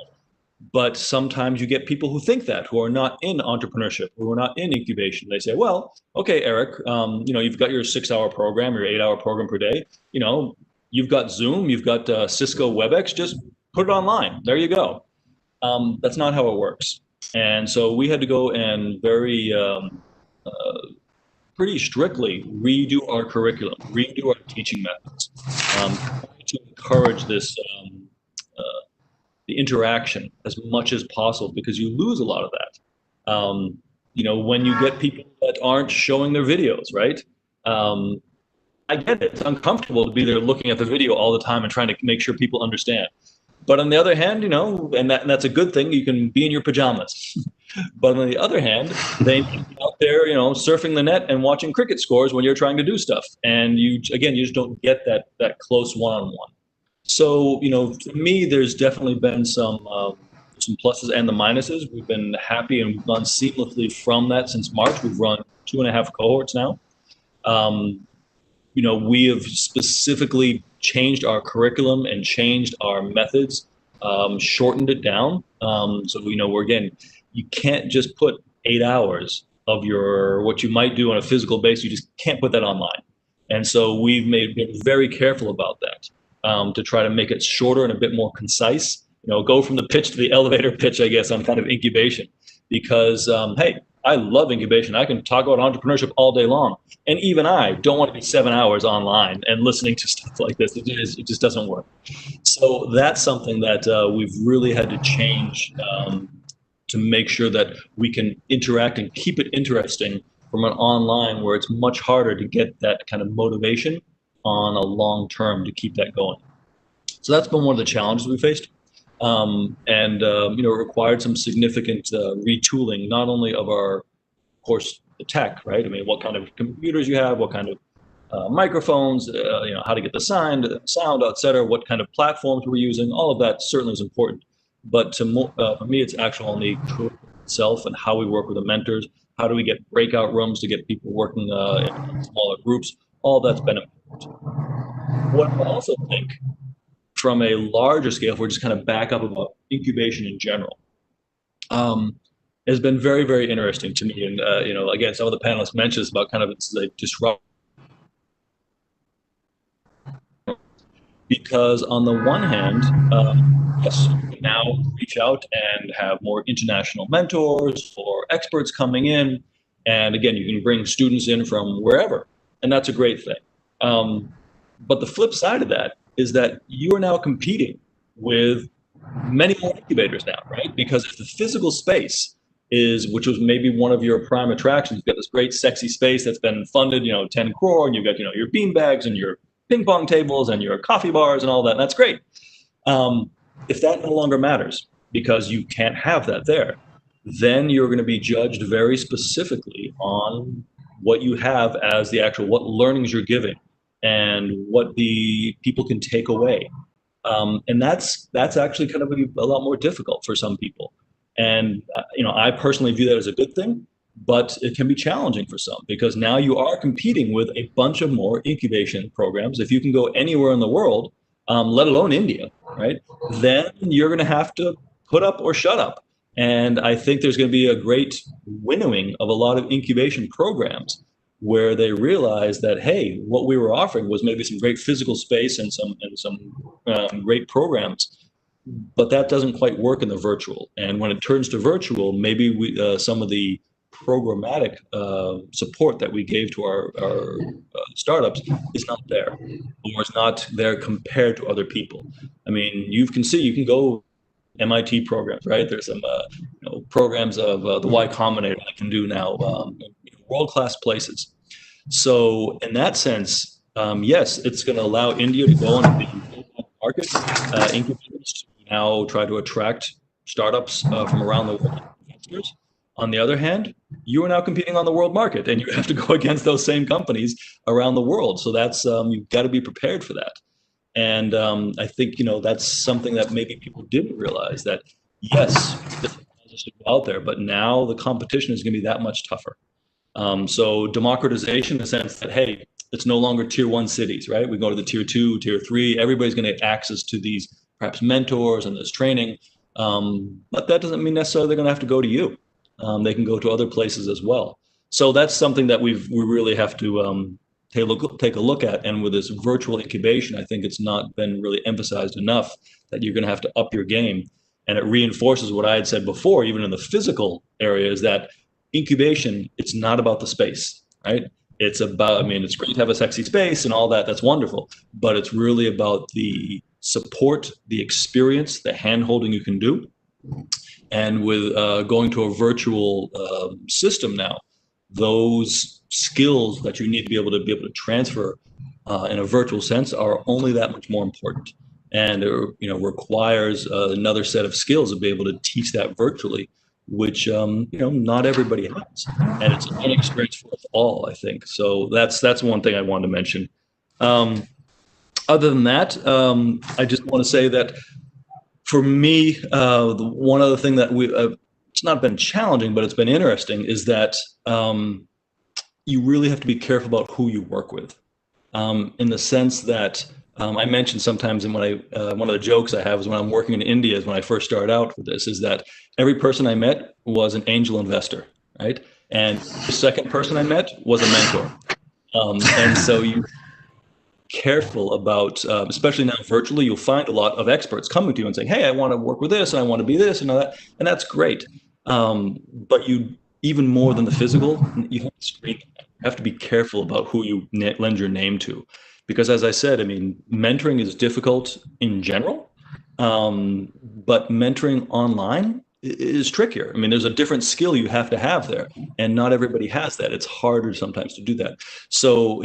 but sometimes you get people who think that, who are not in entrepreneurship, who are not in incubation. They say, well, okay, Eric, you know, you've got your 6-hour program, your 8-hour program per day. You know, you've got Zoom, you've got Cisco WebEx, just put it online. There you go. That's not how it works. And so we had to go and pretty strictly redo our curriculum, redo our teaching methods, to encourage this the interaction as much as possible, because you lose a lot of that. When you get people that aren't showing their videos, right? I get it. It's uncomfortable to be there looking at the video all the time and trying to make sure people understand. But on the other hand, and that's a good thing. You can be in your pajamas. But on the other hand, they may be out there, surfing the net and watching cricket scores when you're trying to do stuff. And you just don't get that close one-on-one. So, for me, there's definitely been some pluses and the minuses. We've been happy and we've gone seamlessly from that since March. We've run 2.5 cohorts now. We have specifically changed our curriculum and changed our methods, shortened it down. So, you can't just put 8 hours of what you might do on a physical basis. You just can't put that online. And so we've been very careful about that, to try to make it shorter and a bit more concise. Go from the pitch to the elevator pitch, I guess, on kind of incubation. Because, hey, I love incubation. I can talk about entrepreneurship all day long. And even I don't want to be 7 hours online and listening to stuff like this. It just doesn't work. So that's something that we've really had to change, to make sure that we can interact and keep it interesting from an online, where it's much harder to get that kind of motivation on a long term to keep that going. So that's been one of the challenges we faced. It required some significant retooling, not only of our, of course, the tech, right? I mean, what kind of computers you have, what kind of microphones, how to get the sound, et cetera, what kind of platforms we're using. All of that certainly is important. But for me, it's actually on the curriculum itself and how we work with the mentors. How do we get breakout rooms to get people working in smaller groups? All that's been important. What I also think, from a larger scale, if we're just kind of back up about incubation in general, has been very, very interesting to me. And, again, some of the panelists mentioned this about kind of it's a disrupt. Because on the one hand, yes, you can now reach out and have more international mentors or experts coming in. And again, you can bring students in from wherever, and that's a great thing. But the flip side of that is that you are now competing with many more incubators now, right? Because if the physical space which was maybe one of your prime attractions, you've got this great sexy space that's been funded, 10 crore, and you've got, your bean bags and your ping pong tables and your coffee bars and all that, and that's great. If that no longer matters because you can't have that there, then you're going to be judged very specifically on what you have as what learnings you're giving and what the people can take away. And that's actually kind of a lot more difficult for some people. And, I personally view that as a good thing, but it can be challenging for some, because now you are competing with a bunch of more incubation programs. If you can go anywhere in the world, let alone India, right, then you're going to have to put up or shut up. And I think there's going to be a great winnowing of a lot of incubation programs where they realize that, hey, what we were offering was maybe some great physical space and some great programs, but that doesn't quite work in the virtual. And when it turns to virtual, maybe some of the programmatic support that we gave to our startups is not there, or is not there compared to other people. I mean, you can go MIT programs, right? There's some programs of the Y Combinator I can do now, world-class places. So in that sense, yes, it's going to allow India to go into the market, incubators to now try to attract startups from around the world. On the other hand, you are now competing on the world market, and you have to go against those same companies around the world. So that's you've got to be prepared for that. And I think that's something that maybe people didn't realize, that yes, this should go out there, but now the competition is going to be that much tougher. So democratization, in the sense that, hey, it's no longer tier 1 cities, right? We go to the tier 2, tier 3. Everybody's going to get access to these perhaps mentors and this training, but that doesn't mean necessarily they're going to have to go to you. They can go to other places as well. So that's something that we really have to take a look at. And with this virtual incubation, I think it's not been really emphasized enough that you're going to have to up your game. And it reinforces what I had said before, even in the physical area, is that incubation, it's not about the space, right? It's about, I mean, it's great to have a sexy space and all that. That's wonderful. But it's really about the support, the experience, the hand-holding you can do. And with going to a virtual system now, those skills that you need to be able to transfer in a virtual sense are only that much more important. And it requires another set of skills to be able to teach that virtually, which not everybody has, and it's a learning experience for us all, I think. So that's one thing I wanted to mention. Other than that, I just want to say that for me, the one other thing that it's not been challenging, but it's been interesting, is that you really have to be careful about who you work with, in the sense that I mentioned sometimes, and one of the jokes I have is when I'm working in India, is when I first started out with this, is that every person I met was an angel investor, right? And the second person I met was a mentor. And so you careful about, especially now virtually, you'll find a lot of experts coming to you and saying, hey, I want to work with this, and I want to be this and all that. And that's great. But you, even more than the physical, you have to be careful about who you lend your name to. Because as I said, I mean, mentoring is difficult in general, but mentoring online is trickier. I mean, there's a different skill you have to have there, and not everybody has that. It's harder sometimes to do that. So,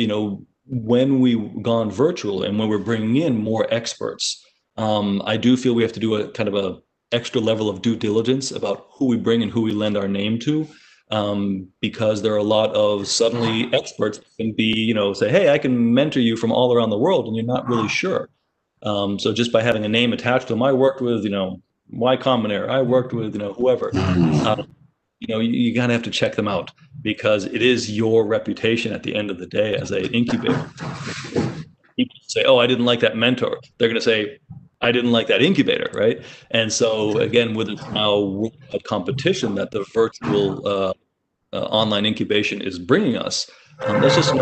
when we've gone virtual and when we're bringing in more experts, I do feel we have to do a kind of a extra level of due diligence about who we bring and who we lend our name to. Because there are a lot of suddenly experts that can be, say, hey, I can mentor you from all around the world, and you're not really sure. So just by having a name attached to them, I worked with, Y Combinator, I worked with, whoever, you kind of have to check them out, because it is your reputation at the end of the day as an incubator. People say, oh, I didn't like that mentor. They're going to say, I didn't like that incubator, right? And so again, with now a competition that the virtual online incubation is bringing us, that's just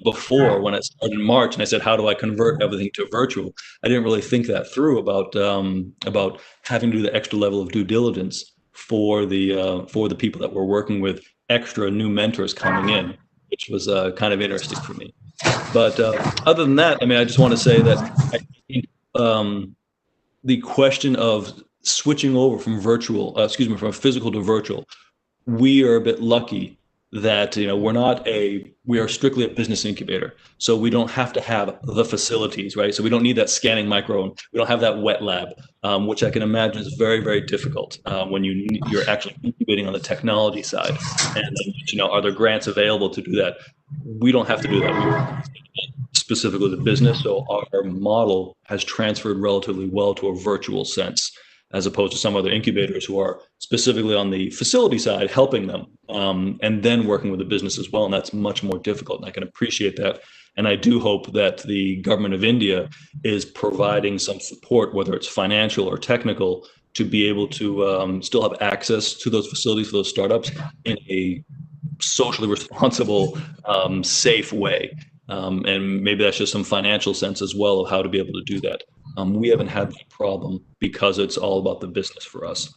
before, when it started in March, and I said, how do I convert everything to virtual? I didn't really think that through about having to do the extra level of due diligence for the people that we're working with, extra new mentors coming in, which was kind of interesting for me. But other than that, I mean, I just want to say that I think the question of switching over from from physical to virtual, we are a bit lucky that we are strictly a business incubator, so we don't have to have the facilities, right? So we don't need that scanning micro, and we don't have that wet lab, which I can imagine is very, very difficult when you're actually incubating on the technology side. And are there grants available to do that? We don't have to do that. We're specifically the business, so our model has transferred relatively well to a virtual sense, as opposed to some other incubators who are specifically on the facility side helping them, and then working with the business as well. And that's much more difficult, and I can appreciate that. And I do hope that the government of India is providing some support, whether it's financial or technical, to be able to still have access to those facilities for those startups in a socially responsible, safe way. And maybe that's just some financial sense as well of how to be able to do that. We haven't had that problem because it's all about the business for us.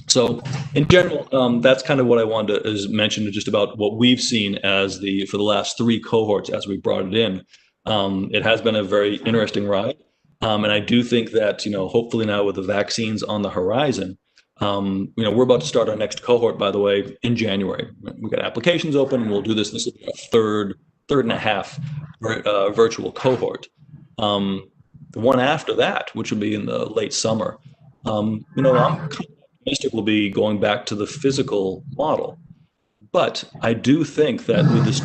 So in general, that's kind of what I wanted to mention, just about what we've seen for the last 3 cohorts as we brought it in. It has been a very interesting ride. And I do think that, hopefully now with the vaccines on the horizon, we're about to start our next cohort, by the way, in January. We've got applications open, and we'll do this. This will be a third and a half virtual cohort. The one after that, which will be in the late summer, I'm optimistic we'll be going back to the physical model. But I do think that with this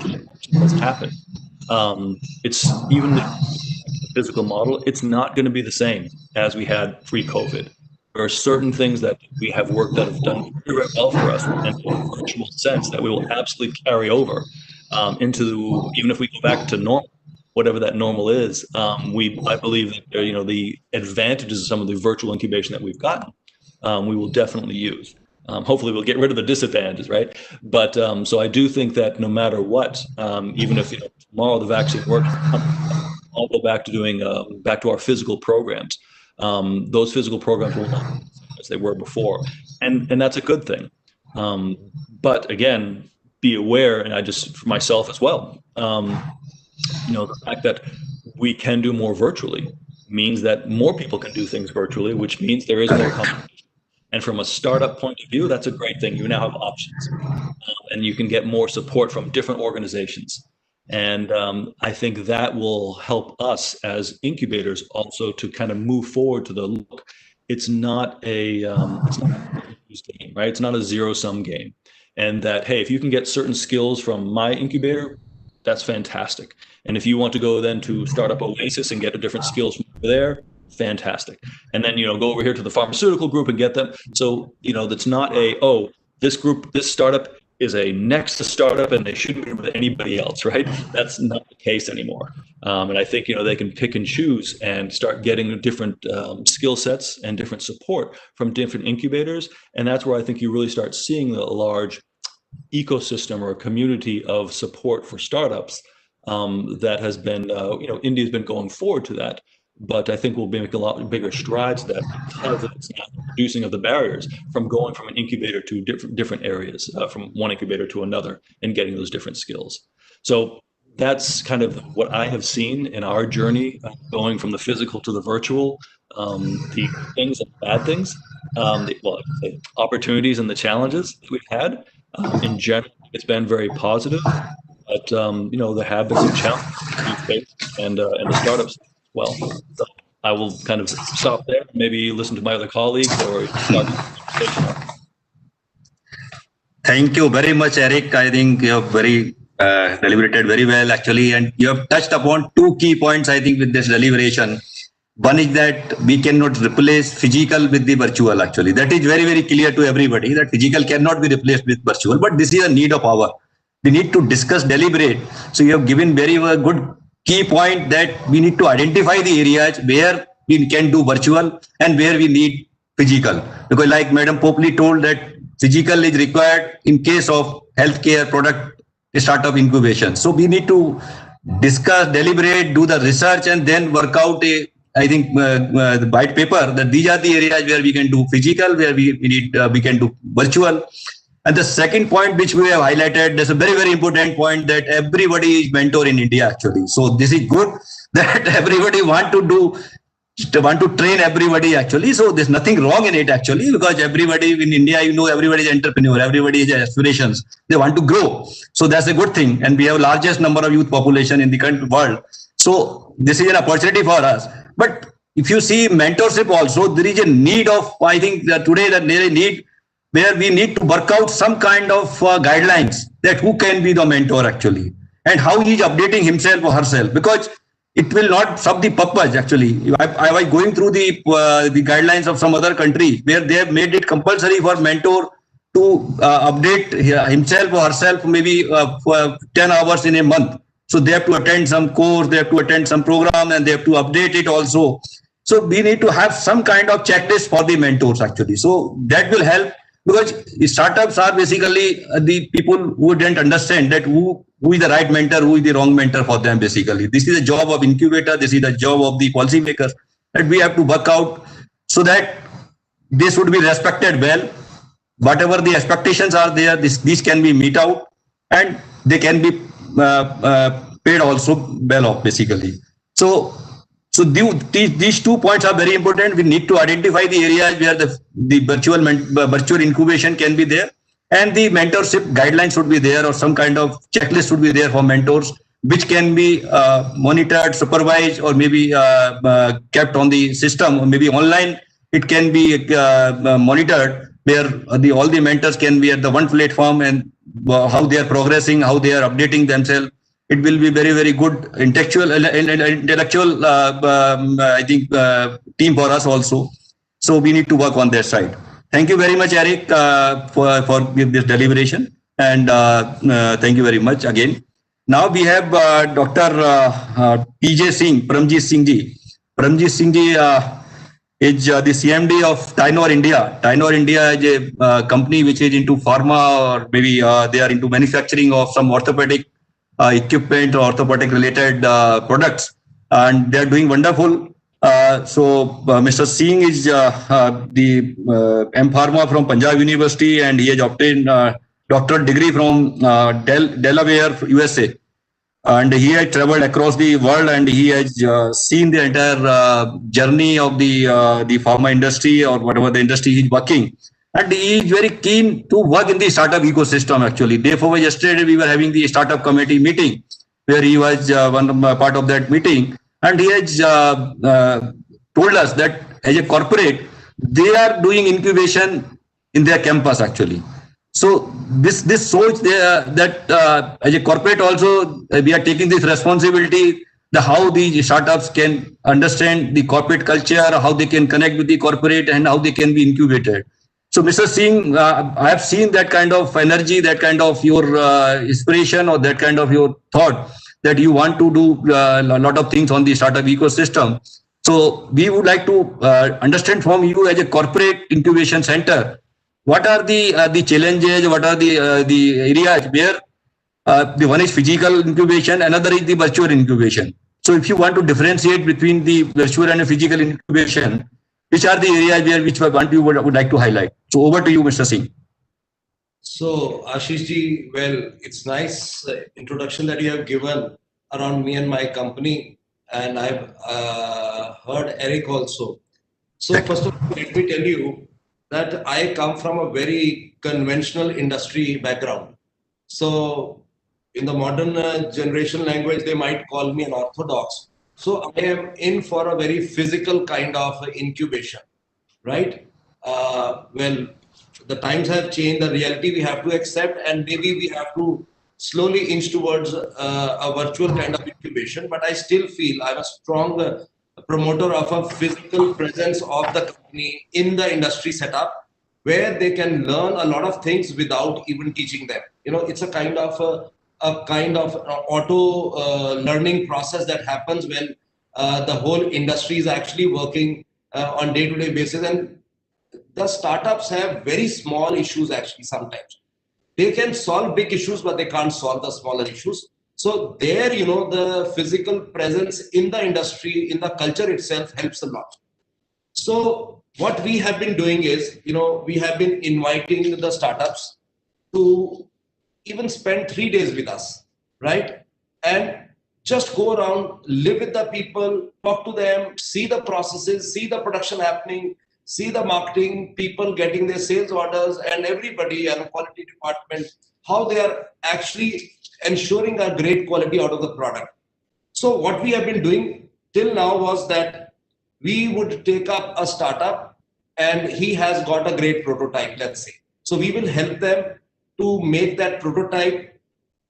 that's happened, it's even the physical model, it's not going to be the same as we had pre-COVID. There are certain things that we have worked that have done very, very well for us in a virtual sense that we will absolutely carry over into, even if we go back to normal, whatever that normal is. I believe that the advantages of some of the virtual incubation that we've gotten, we will definitely use. Hopefully we'll get rid of the disadvantages, right? But so I do think that no matter what, even if tomorrow the vaccine works, I'll go back to doing back to our physical programs. Those physical programs will not be as they were before, and that's a good thing. But again, be aware, and I just for myself as well. The fact that we can do more virtually means that more people can do things virtually, which means there is more competition. And from a startup point of view, that's a great thing. You now have options, and you can get more support from different organizations. And I think that will help us as incubators also to kind of move forward to the look. It's not a game, right? It's not a zero-sum game. And that, hey, if you can get certain skills from my incubator, that's fantastic. And if you want to go then to Startup Oasis and get the different skills from over there, fantastic. And then, go over here to the pharmaceutical group and get them. So, that's not this startup is a Nexus startup and they shouldn't be with anybody else, right? That's not the case anymore. And I think, they can pick and choose and start getting different skill sets and different support from different incubators. And that's where I think you really start seeing the large ecosystem or a community of support for startups that has been, India's been going forward to that. But I think we'll make a lot bigger strides that because it's not reducing of the barriers from going from an incubator to different areas, from one incubator to another, and getting those different skills. So that's kind of what I have seen in our journey, going from the physical to the virtual, the things and bad things, the opportunities and the challenges that we've had. In general, it's been very positive, but there have been some challenges and the startups. Well, so I will kind of stop there, maybe listen to my other colleagues or start the conversation. Thank you very much, Eric. I think you have very deliberated very well, actually, and you have touched upon two key points, I think, with this deliberation. One is that we cannot replace physical with the virtual, actually. That is very, very clear to everybody, that physical cannot be replaced with virtual, but this is a need of our. We need to discuss, deliberate. So you have given very good key point that we need to identify the areas where we can do virtual and where we need physical. Because like Madam Popely told, that physical is required in case of healthcare product startup incubation. So we need to discuss, deliberate, do the research, and then work out the white paper that these are the areas where we can do physical, where we can do virtual. And the second point which we have highlighted, there's a very, very important point that everybody is mentor in India, actually. So this is good that everybody want to train everybody, actually. So there's nothing wrong in it, actually, because everybody in India, everybody is entrepreneur, everybody has aspirations. They want to grow. So that's a good thing. And we have largest number of youth population in the country world. So this is an opportunity for us. But if you see mentorship also, there is a need of, I think that today that there is a need where we need to work out some kind of guidelines that who can be the mentor, actually, and how he is updating himself or herself, because it will not serve the purpose, actually. I was going through the guidelines of some other country where they have made it compulsory for mentor to update himself or herself maybe for 10 hours in a month. So they have to attend some course, they have to attend some program, and they have to update it also. So we need to have some kind of checklist for the mentors, actually. So that will help. Because startups are basically the people who didn't understand that who is the right mentor, who is the wrong mentor for them, basically. This is the job of incubator, this is the job of the policymakers, that we have to work out so that this would be respected well. Whatever the expectations are there, these can be meet out, and they can be paid also well off, basically. So these 2 points are very important. We need to identify the areas where the virtual incubation can be there, and the mentorship guidelines should be there, or some kind of checklist should be there for mentors, which can be monitored, supervised, or maybe kept on the system, or maybe online. It can be monitored, where all the mentors can be at the one platform, and how they are progressing, how they are updating themselves. It will be very, very good intellectual I think, team for us also. So we need to work on that side. Thank you very much, Eric, for this deliberation. And thank you very much again. Now we have Dr. PJ Singh, Paramjit Singh ji. Paramjit Singh ji is the CMD of Tynor India. Tynor India is a company which is into pharma, or maybe they are into manufacturing of some orthopedic equipment or orthopedic related products, and they are doing wonderful. Mr. Singh is the M Pharma from Punjab University, and he has obtained doctorate degree from Delaware, USA. And he has traveled across the world, and he has seen the entire journey of the pharma industry, or whatever the industry he's working. And he is very keen to work in the startup ecosystem, actually. Therefore, yesterday we were having the startup committee meeting, where he was one part of that meeting. And he has told us that as a corporate, they are doing incubation in their campus, actually. So this shows that as a corporate also, we are taking this responsibility, the how the startups can understand the corporate culture, how they can connect with the corporate, and how they can be incubated. So Mr. Singh, I have seen that kind of energy, that kind of your inspiration, or that kind of your thought that you want to do a lot of things on the startup ecosystem. So we would like to understand from you, as a corporate incubation center, what are the challenges? What are the areas where the one is physical incubation, another is the virtual incubation. So if you want to differentiate between the virtual and the physical incubation, which are the areas where which one you would like to highlight? So over to you, Mr. Singh. So Ashish ji, well, it's nice introduction that you have given around me and my company, and I've heard Eric also. So first of all, let me tell you that I come from a very conventional industry background. So in the modern generation language, they might call me an orthodox. So I am in for a very physical kind of incubation, right? Well, the times have changed, the reality we have to accept, and maybe we have to slowly inch towards a virtual kind of incubation. But I still feel I'm a strong promoter of a physical presence of the company in the industry setup, where they can learn a lot of things without even teaching them. You know, it's a kind of auto learning process that happens when the whole industry is actually working on day-to-day basis. And the startups have very small issues actually sometimes. They can solve big issues, but they can't solve the smaller issues. So there, you know, the physical presence in the industry, in the culture itself helps a lot. So what we have been doing is, you know, we have been inviting the startups to even spend 3 days with us, right? And just go around, live with the people, talk to them, see the processes, see the production happening, see the marketing people getting their sales orders, and everybody and the quality department, how they are actually ensuring a great quality out of the product. So what we have been doing till now was that we would take up a startup and he has got a great prototype, let's say. So we will help them to make that prototype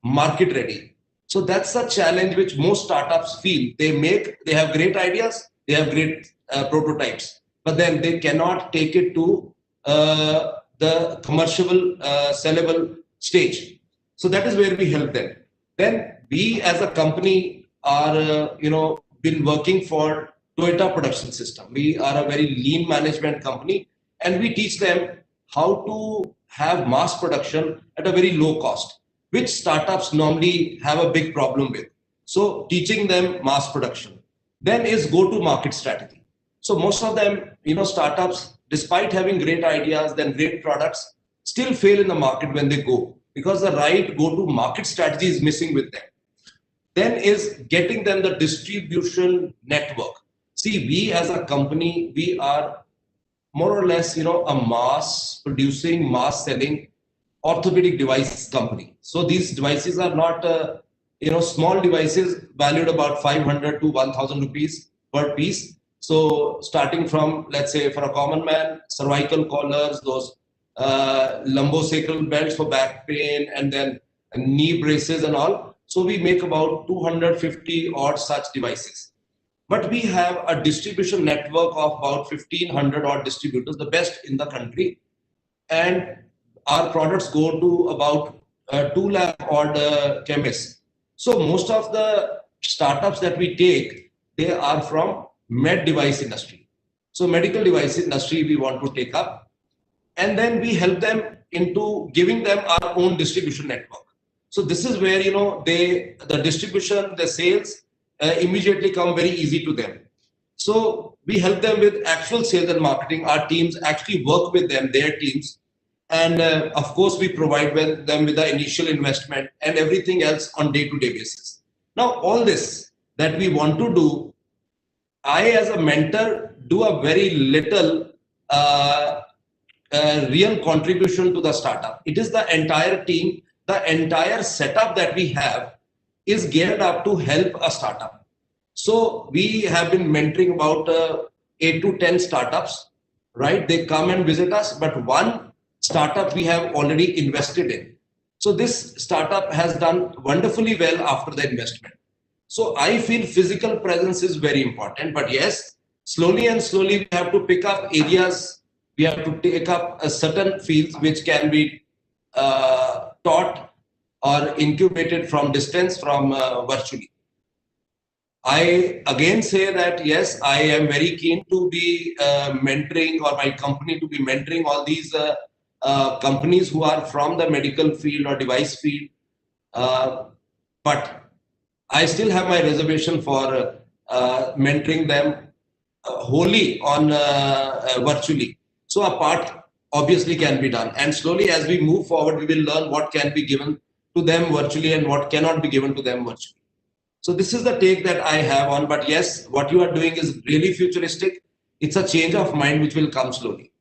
market ready. So that's a challenge which most startups feel. They have great ideas, they have great prototypes, but then they cannot take it to the commercial sellable stage. So that is where we help them. Then we as a company are, been working for Toyota production system. We are a very lean management company, and we teach them how to have mass production at a very low cost, which startups normally have a big problem with. So teaching them mass production. Then is go-to-market strategy. So most of them, startups, despite having great ideas, then great products, still fail in the market when they go, because the right go-to-market strategy is missing with them. Then is getting them the distribution network. See, we as a company, we are more or less, a mass producing, mass selling orthopedic device company. So these devices are not, small devices valued about 500 to 1,000 rupees per piece. So starting from, let's say, for a common man, cervical collars, those lumbosacral belts for back pain, and then knee braces and all. So we make about 250 odd such devices. But we have a distribution network of about 1,500 odd distributors, the best in the country. And our products go to about 2 lakh odd chemists. So most of the startups that we take, they are from med device industry. So medical device industry we want to take up, and then we help them into giving them our own distribution network. So this is where the distribution, the sales immediately come very easy to them. So we help them with actual sales and marketing. Our teams actually work with them, their teams, and of course we provide them with the initial investment and everything else on day-to-day basis. Now all this that we want to do, I as a mentor do a very little real contribution to the startup. It is the entire team, the entire setup that we have is geared up to help a startup. So we have been mentoring about 8 to 10 startups, right? They come and visit us, but one startup we have already invested in. So this startup has done wonderfully well after the investment. So I feel physical presence is very important, but yes, slowly and slowly we have to pick up areas. We have to take up a certain fields which can be taught or incubated from distance, from virtually. I again say that yes, I am very keen to be mentoring, or my company to be mentoring all these companies who are from the medical field or device field. But I still have my reservation for mentoring them wholly on virtually. So a part obviously can be done, and slowly as we move forward, we will learn what can be given to them virtually and what cannot be given to them virtually. So this is the take that I have on. But yes, what you are doing is really futuristic. It's a change of mind which will come slowly.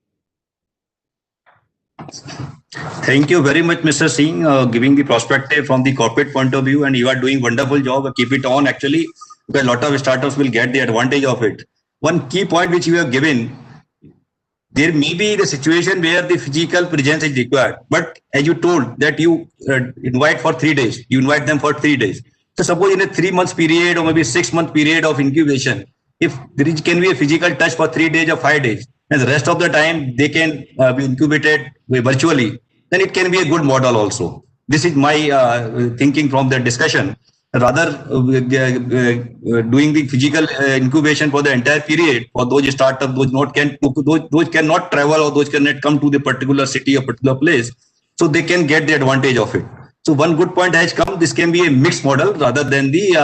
Thank you very much, Mr. Singh, giving the perspective from the corporate point of view, and you are doing wonderful job. Keep it on, actually, because a lot of startups will get the advantage of it. One key point which you have given, there may be the situation where the physical presence is required, but as you told that you invite for 3 days, you invite them for 3 days. So suppose in a 3 months period or maybe 6 month period of incubation, if there can be a physical touch for 3 days or 5 days, and the rest of the time they can be incubated virtually, then it can be a good model also. This is my thinking from the discussion. Rather doing the physical incubation for the entire period for those startups, those cannot travel or those cannot come to the particular city or particular place, so they can get the advantage of it. So one good point has come. This can be a mixed model rather than the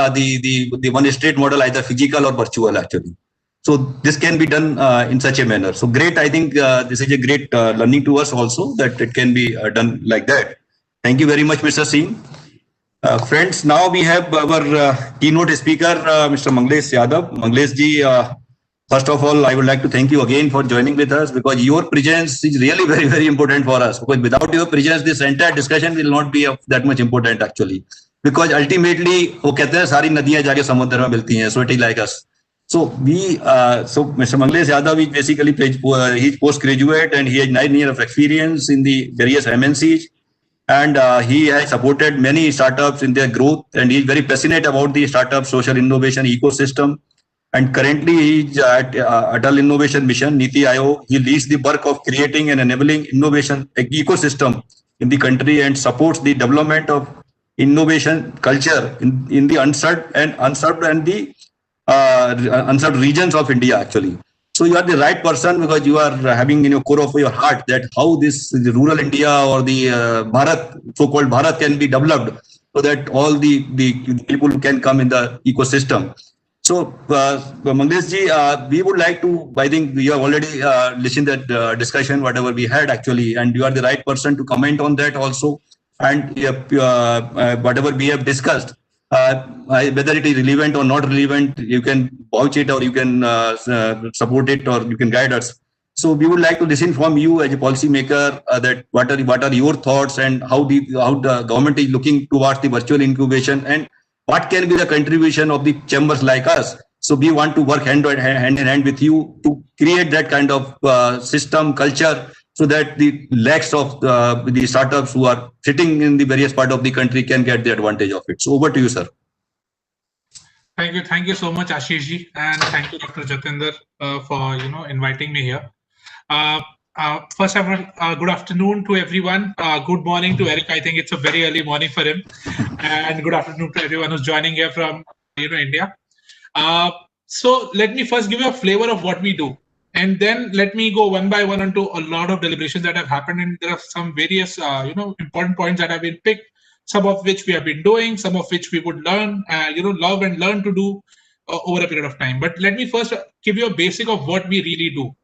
one straight model, either physical or virtual actually. So this can be done in such a manner. So great. I think this is a great learning to us also that it can be done like that. Thank you very much, Mr. Singh. Friends, now we have our keynote speaker, Mr. Manglesh Yadav. Manglesh ji, first of all, I would like to thank you again for joining with us, because your presence is really very, very important for us. Because without your presence, this entire discussion will not be of that much important actually. Because ultimately, वो कहते हैं सारी नदियां जाके समुद्र में मिलती हैं. So it is like us. So Mr. Manglesh Yadav is basically he's postgraduate and he has 9 years of experience in the various MNCs. And he has supported many startups in their growth, and he is very passionate about the startup social innovation ecosystem. And currently he is at Atal Innovation Mission, Niti Aayog. He leads the work of creating and enabling innovation ecosystem in the country and supports the development of innovation culture in the unserved regions of India actually. So you are the right person, because you are having in your core of your heart that how the rural India or the Bharat, so-called Bharat, can be developed so that all the people can come in the ecosystem. So Manglesh ji, we would like to, I think you have already listened to that discussion, whatever we had actually, and you are the right person to comment on that also. And whatever we have discussed, whether it is relevant or not relevant, you can vouch it or you can support it or you can guide us. So we would like to listen from you as a policy maker that what are your thoughts, and how the government is looking towards the virtual incubation, and what can be the contribution of the chambers like us. So we want to work hand in hand with you to create that kind of system culture, so that the lakhs of the startups who are sitting in the various part of the country can get the advantage of it. So over to you, sir. Thank you so much, Ashish ji, and thank you, Dr. Jatinder, for inviting me here. First of all, good afternoon to everyone. Good morning to Eric. I think it's a very early morning for him, and good afternoon to everyone who's joining here from India. So let me first give you a flavor of what we do. And then let me go one by one into a lot of deliberations that have happened, and there are some various important points that have been picked, some of which we have been doing, some of which we would learn, love and learn to do over a period of time. But let me first give you a basic of what we really do.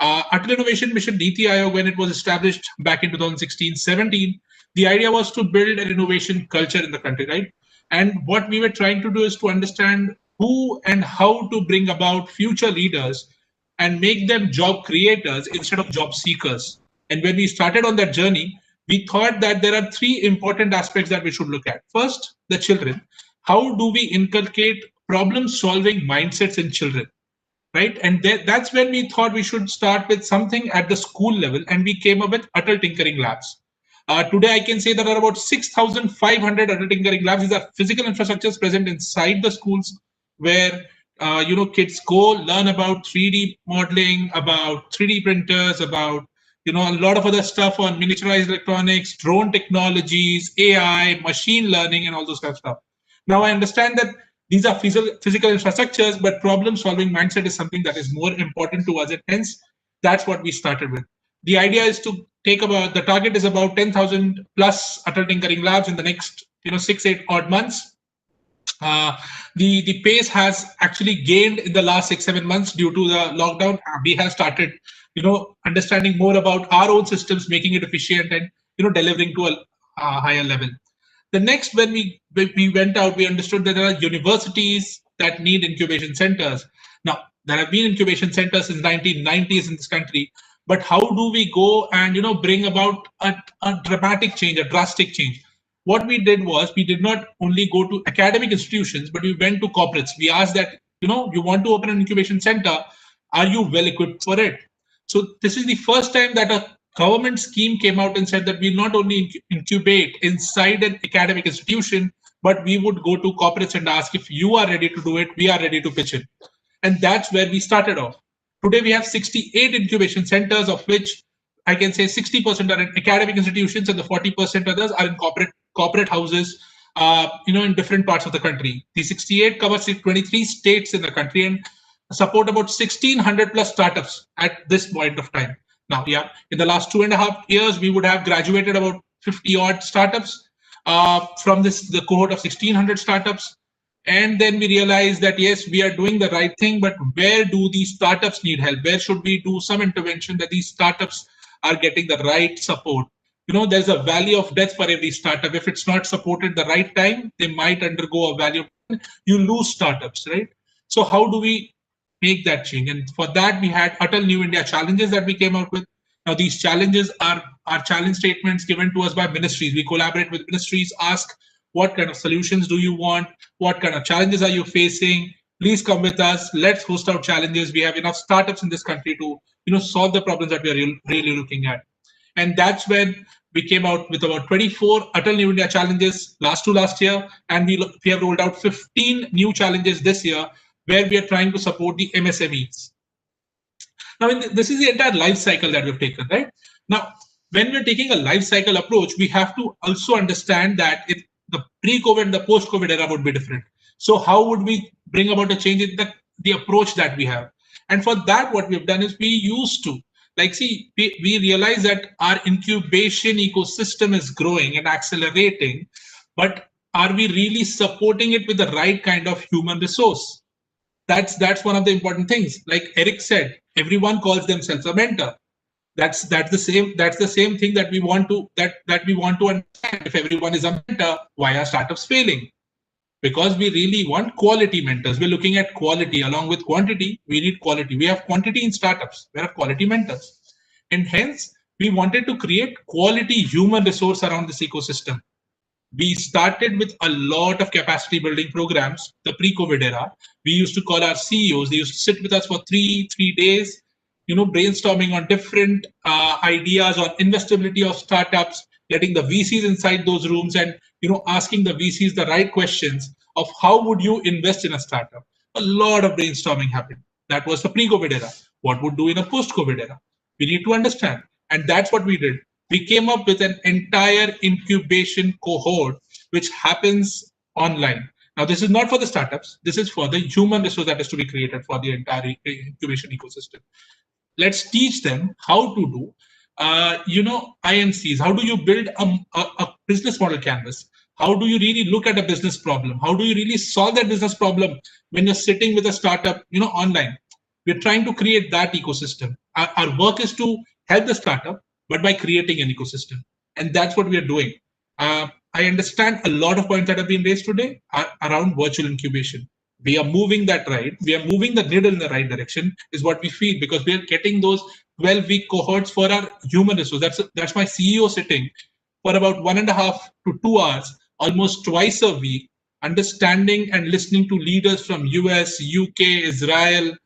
Atal Innovation Mission Niti Aayog, when it was established back in 2016-17, the idea was to build an innovation culture in the country, right? And what we were trying to do is to understand who and how to bring about future leaders and make them job creators instead of job seekers. And when we started on that journey, we thought that there are three important aspects that we should look at. First, the children. How do we inculcate problem-solving mindsets in children? Right? And that's when we thought we should start with something at the school level, and we came up with Atal Tinkering Labs. Today, I can say there are about 6,500 Atal Tinkering Labs. These are physical infrastructures present inside the schools where kids go learn about 3D modeling, about 3D printers, about a lot of other stuff on miniaturized electronics, drone technologies, AI, machine learning, and all those kind of stuff. Now, I understand that these are physical infrastructures, but problem-solving mindset is something that is more important to us, and hence that's what we started with. The idea is to the target is about 10,000 plus Atal Tinkering Labs in the next 6-8 odd months. The pace has actually gained in the last 6-7 months due to the lockdown. We have started understanding more about our own systems, making it efficient, and delivering to a higher level. The next, when we went out, we understood that there are universities that need incubation centers. Now, there have been incubation centers since 1990s in this country, but how do we go and bring about a dramatic change, a drastic change? What we did was, we did not only go to academic institutions, but we went to corporates. We asked that, you want to open an incubation center, are you well equipped for it? So this is the first time that a government scheme came out and said that we not only incubate inside an academic institution, but we would go to corporates and ask, if you are ready to do it, we are ready to pitch in. And that's where we started off. Today, we have 68 incubation centers, of which I can say 60% are in academic institutions and the 40% others are in corporate houses, in different parts of the country. The 68 covers 23 states in the country and support about 1,600 plus startups at this point of time. Now, in the last 2.5 years, we would have graduated about 50 odd startups from the cohort of 1,600 startups. And then we realized that, yes, we are doing the right thing, but where do these startups need help? Where should we do some intervention that these startups are getting the right support? There's a valley of death for every startup. If it's not supported the right time, they might undergo a valley of death. You lose startups, right? So how do we make that change? And for that, we had Atal New India challenges that we came out with. Now, these challenges are challenge statements given to us by ministries. We collaborate with ministries, ask, what kind of solutions do you want? What kind of challenges are you facing? Please come with us. Let's host out challenges. We have enough startups in this country to solve the problems that we are really looking at. And that's when we came out with about 24 Atal New India challenges last year. And we have rolled out 15 new challenges this year, where we are trying to support the MSMEs. Now, this is the entire life cycle that we've taken, right? Now, when we're taking a life cycle approach, we have to also understand that the pre-COVID and the post-COVID era would be different. So how would we bring about a change in the approach that we have? And for that, what we've done is we realize that our incubation ecosystem is growing and accelerating, but are we really supporting it with the right kind of human resource? That's one of the important things. Like Eric said, everyone calls themselves a mentor. That's the same thing that we want to understand. If everyone is a mentor, why are startups failing? Because we really want quality mentors. We're looking at quality along with quantity. We need quality. We have quantity in startups. We have quality mentors, and hence we wanted to create quality human resource around this ecosystem. We started with a lot of capacity building programs, the pre-COVID era. We used to call our CEOs. They used to sit with us for three days, brainstorming on different ideas on investability of startups, getting the VCs inside those rooms and, asking the VCs the right questions of how would you invest in a startup. A lot of brainstorming happened. That was the pre-COVID era. What would do in a post-COVID era? We need to understand. And that's what we did. We came up with an entire incubation cohort, which happens online. Now, this is not for the startups. This is for the human resource that is to be created for the entire incubation ecosystem. Let's teach them how to do, INCs. How do you build a business model canvas? How do you really look at a business problem? How do you really solve that business problem when you're sitting with a startup, online? We're trying to create that ecosystem. Our work is to help the startup, but by creating an ecosystem. And that's what we are doing. I understand a lot of points that have been raised today around virtual incubation. We are moving that right. We are moving the needle in the right direction, is what we feel, because we are getting those 12-week cohorts for our human resource. That's my CEO sitting for about 1.5 to 2 hours, almost twice a week, understanding and listening to leaders from US, UK, Israel,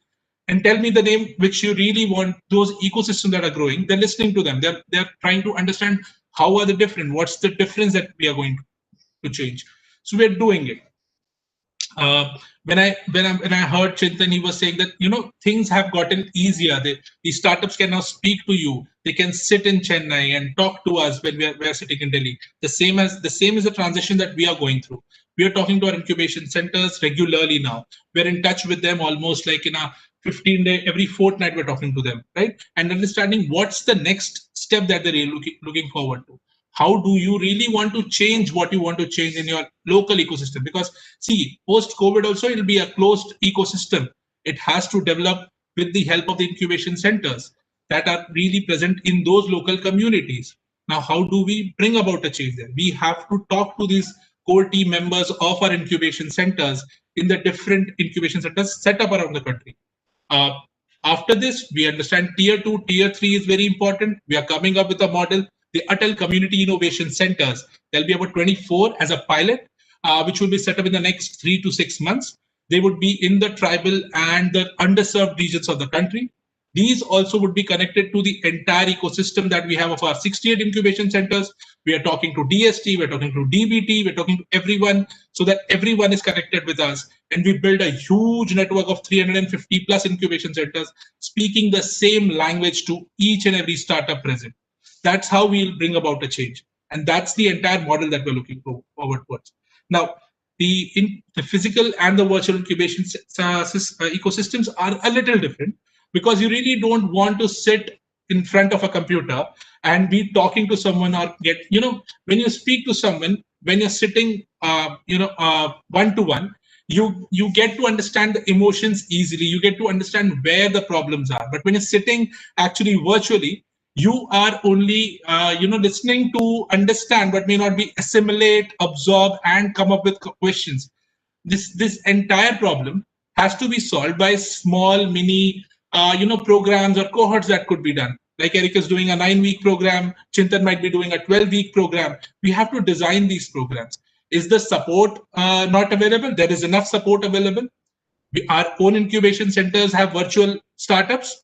and tell me the name which you really want, those ecosystems that are growing. They're listening to them. They're trying to understand how are they different, what's the difference that we are going to change. So we're doing it. When I heard Chintan, he was saying that things have gotten easier. These startups can now speak to you. They can sit in Chennai and talk to us when we're sitting in Delhi. The same is the transition that we are going through. We are talking to our incubation centers regularly now. We're in touch with them almost like in a 15-day, every fortnight we're talking to them, right? And understanding what's the next step that they're looking forward to. How do you really want to change what you want to change in your local ecosystem? Because see, post-COVID also, it'll be a closed ecosystem. It has to develop with the help of the incubation centers that are really present in those local communities. Now, how do we bring about a change there? We have to talk to these core team members of our incubation centers in the different incubation centers set up around the country. After this, we understand tier 2, tier 3 is very important. We are coming up with a model, the Atal Community Innovation Centers. There'll be about 24 as a pilot, which will be set up in the next 3 to 6 months. They would be in the tribal and the underserved regions of the country. These also would be connected to the entire ecosystem that we have of our 68 incubation centers. We are talking to DST, we're talking to DBT, we're talking to everyone, so that everyone is connected with us. And we build a huge network of 350 plus incubation centers speaking the same language to each and every startup present. That's how we'll bring about a change. And that's the entire model that we're looking forward towards. Now, the physical and the virtual incubation ecosystems are a little different, because you really don't want to sit in front of a computer and be talking to someone, or get, when you speak to someone, when you're sitting, one-to-one, you get to understand the emotions easily. You get to understand where the problems are. But when you're sitting actually virtually, you are only, listening to understand, but may not be assimilate, absorb, and come up with questions. This entire problem has to be solved by small mini, programs or cohorts that could be done. Like Eric is doing a 9-week program, Chintan might be doing a 12-week program. We have to design these programs. Is the support not available? There is enough support available. Our own incubation centers have virtual startups.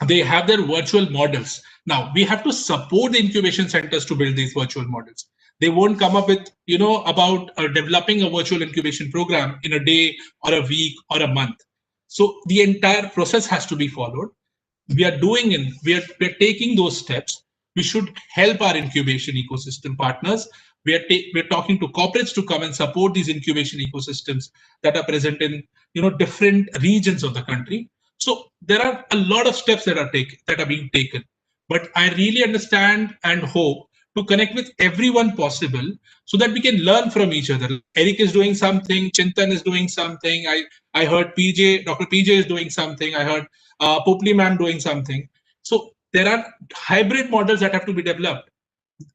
They have their virtual models. Now, we have to support the incubation centers to build these virtual models. They won't come up with, about developing a virtual incubation program in a day or a week or a month. So the entire process has to be followed. We are doing it. We're taking those steps. We should help our incubation ecosystem partners. We're talking to corporates to come and support these incubation ecosystems that are present in different regions of the country. So there are a lot of steps that are being taken. But I really understand and hope to connect with everyone possible, so that we can learn from each other. Eric is doing something, Chintan is doing something. I heard Dr. PJ is doing something. I heard Popli ma'am doing something. So there are hybrid models that have to be developed.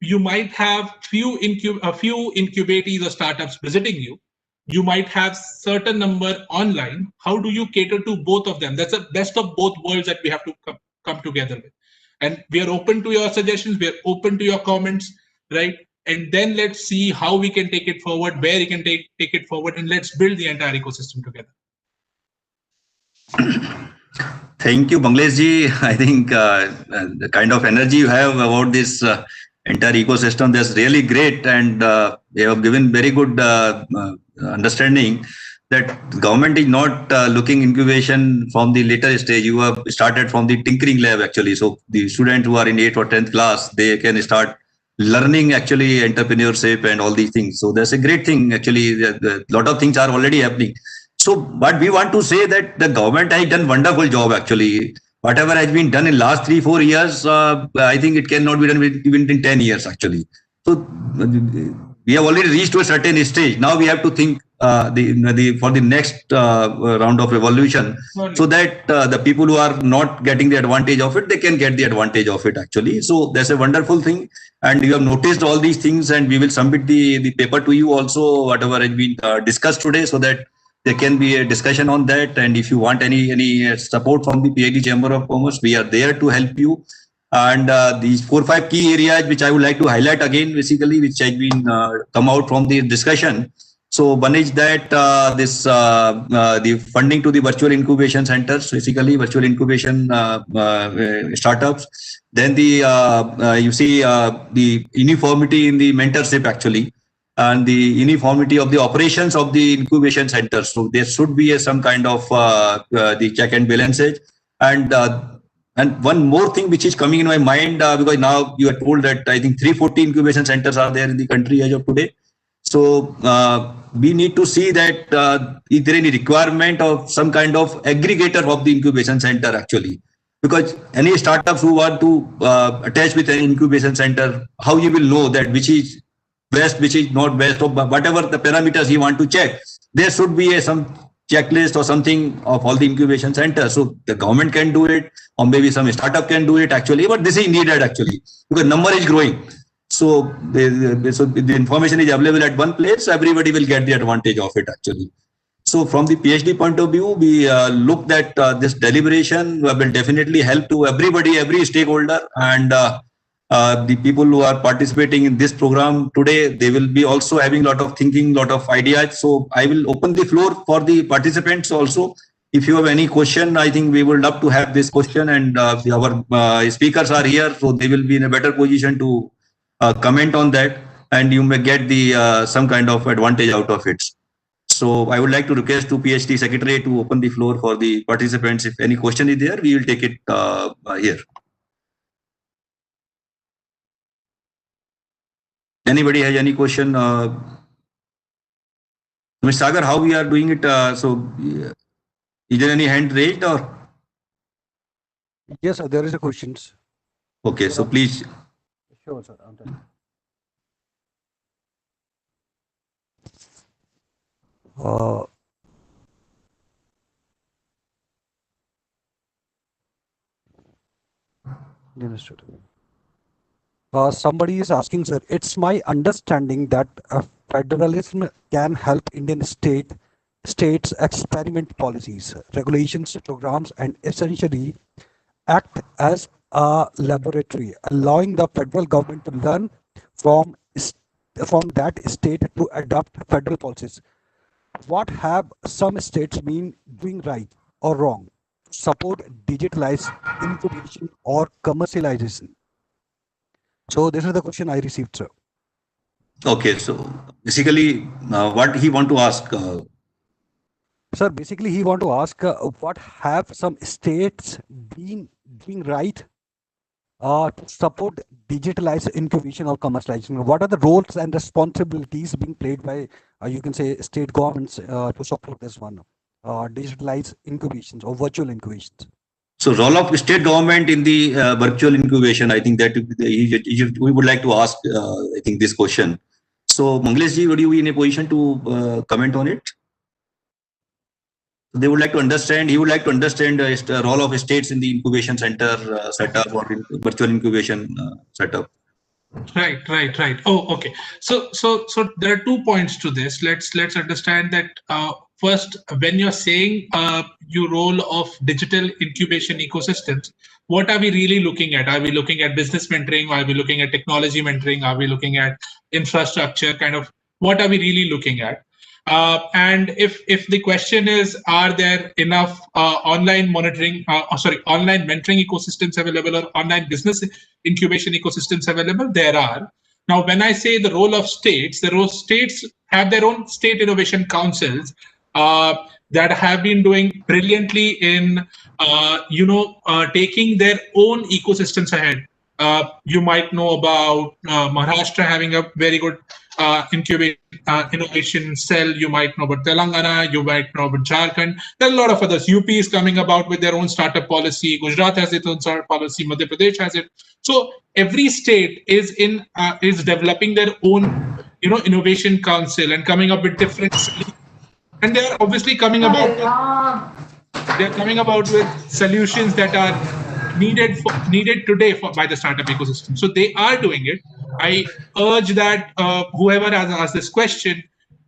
You might have a few incubatees or startups visiting you. You might have certain number online. How do you cater to both of them? That's the best of both worlds that we have to come together with. And we are open to your suggestions. We are open to your comments, right? And then let's see how we can take it forward, where you can take it forward, and let's build the entire ecosystem together. Thank you, Bangladesh ji. I think the kind of energy you have about this entire ecosystem, that's really great. And you have given very good understanding that government is not looking incubation from the later stage. You have started from the tinkering lab actually. So the students who are in 8th or 10th class, they can start learning actually entrepreneurship and all these things. So that's a great thing actually. A lot of things are already happening. So, but we want to say that the government has done wonderful job actually. whatever has been done in last 3-4 years, I think it cannot be done even in 10 years actually. So we have already reached to a certain stage. Now we have to think for the next round of evolution, so that the people who are not getting the advantage of it, they can get the advantage of it actually. So that's a wonderful thing, and you have noticed all these things, and we will submit the paper to you also, whatever has been discussed today, so that there can be a discussion on that. And if you want any support from the PhD Chamber of Commerce, we are there to help you. And these 4-5 key areas which I would like to highlight again, basically, which has been come out from the discussion. So one is that the funding to the virtual incubation centers, basically virtual incubation startups. Then you see the uniformity in the mentorship actually, and the uniformity of the operations of the incubation centers. So there should be some kind of the check and balances. And one more thing which is coming in my mind, because now you are told that I think 340 incubation centers are there in the country as of today. So we need to see that is there any requirement of some kind of aggregator of the incubation center actually, because any startups who want to attach with an incubation center, how you will know that which is best, which is not best, or whatever the parameters you want to check, there should be some checklist or something of all the incubation centers. So the government can do it, or maybe some startup can do it actually, but this is needed actually because number is growing. So the information is available at one place, everybody will get the advantage of it actually. So from the PhD point of view, we looked at this deliberation will definitely help to everybody, every stakeholder, and the people who are participating in this program today, they will be also having a lot of thinking, lot of ideas. So I will open the floor for the participants also. If you have any question, I think we would love to have this question, and our speakers are here, so they will be in a better position to comment on that, and you may get the some kind of advantage out of it. So I would like to request to PhD Secretary to open the floor for the participants. If any question is there, we will take it here. Anybody has any question? Mr. Sagar, how we are doing it? Is there any hand raised or? Yes, sir, there is a questions. Okay, so please. Sure, sir. I'm done. Understood. Somebody is asking, sir, it's my understanding that federalism can help Indian states experiment policies, regulations, programs, and essentially act as a laboratory, allowing the federal government to learn from that state to adopt federal policies. What have some states been doing right or wrong to support digitalized incubation or commercialization? So this is the question I received, sir. Okay, so basically, what he want to ask? Sir, basically he want to ask what have some states been doing right to support digitalized incubation or commercialization? What are the roles and responsibilities being played by, you can say, state governments to support this one, digitalized incubations or virtual incubations? So role of state government in the virtual incubation, I think that we would like to ask, I think, this question. So Manglesh ji, would you be in a position to comment on it? They would like to understand, he would like to understand the role of states in the incubation center setup or virtual incubation setup. Right. Oh, okay. So there are 2 points to this. Let's understand that first, when you're saying your role of digital incubation ecosystems, what are we really looking at? Are we looking at business mentoring? Are we looking at technology mentoring? Are we looking at infrastructure? Kind of, what are we really looking at? And if the question is, are there enough online mentoring ecosystems available, or online business incubation ecosystems available? There are. Now, when I say the role of states, states have their own state innovation councils that have been doing brilliantly in taking their own ecosystems ahead. You might know about Maharashtra having a very good incubation innovation cell. You might know about Telangana, you might know about Jharkhand. There are a lot of others. UP is coming about with their own startup policy. Gujarat has its own startup policy. Madhya Pradesh has it. So every state is developing their own, innovation council and coming up with different solutions. And they are obviously coming about with solutions that are needed today by the startup ecosystem. So they are doing it. I urge that whoever has asked this question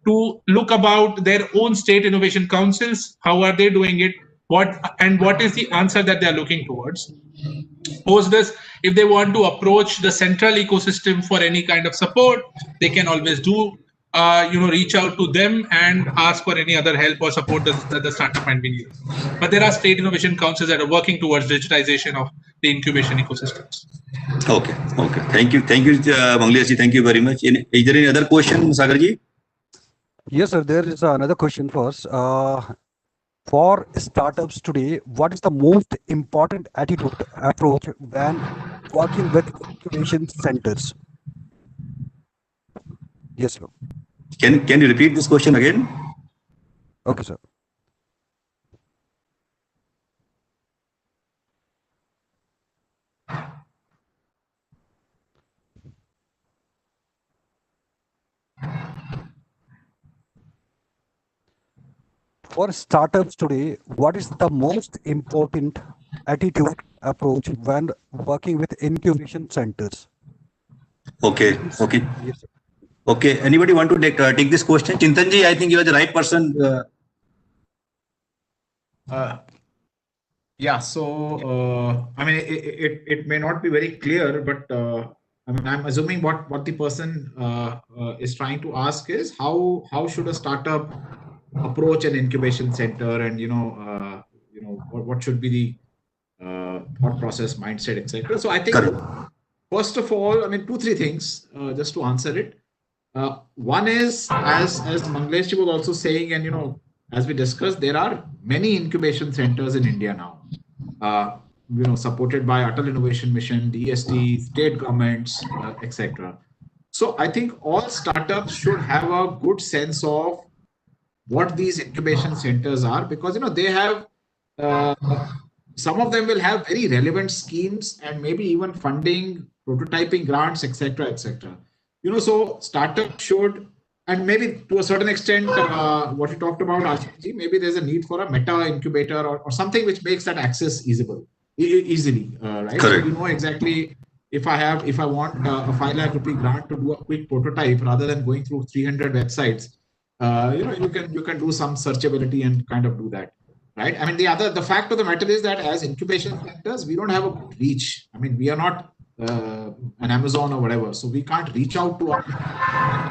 to look about their own state innovation councils. How are they doing it? What is the answer that they are looking towards? Post this, if they want to approach the central ecosystem for any kind of support, they can always do reach out to them and ask for any other help or support that the startup might be needing. But there are state innovation councils that are working towards digitization of the incubation ecosystems. Okay. Thank you, Manglesh. Thank you very much. Is there any other question, Sagar ji? Yes, sir. There is another question first. For startups today, what is the most important attitude approach when working with incubation centers? Yes, sir. Can you repeat this question again? Okay, sir. For startups today, what is the most important attitude approach when working with incubation centers? Okay. Yes, sir. Okay. Anybody want to take this question? Chintanji, I think you are the right person. Yeah. So I mean, it may not be very clear, but I mean, I'm assuming what the person is trying to ask is how should a startup approach an incubation center, and what should be the thought process, mindset, etc. So I think first of all, I mean, 2-3 things just to answer it. One is, as Manglesh was also saying, and as we discussed, there are many incubation centers in India now, supported by Atal Innovation Mission, DST, state governments, etc. So I think all startups should have a good sense of what these incubation centers are, because they have some of them will have very relevant schemes and maybe even funding, prototyping grants, etc., etc. So startups should, and maybe to a certain extent, what you talked about, Ashish, maybe there's a need for a meta incubator or something which makes that access easily, right? Correct. So exactly if I want a 5 lakh rupee grant to do a quick prototype rather than going through 300 websites. You can do some searchability and kind of do that, right? I mean, the fact of the matter is that as incubation centers, we don't have a good reach. I mean, we are not an Amazon or whatever, so we can't reach out to our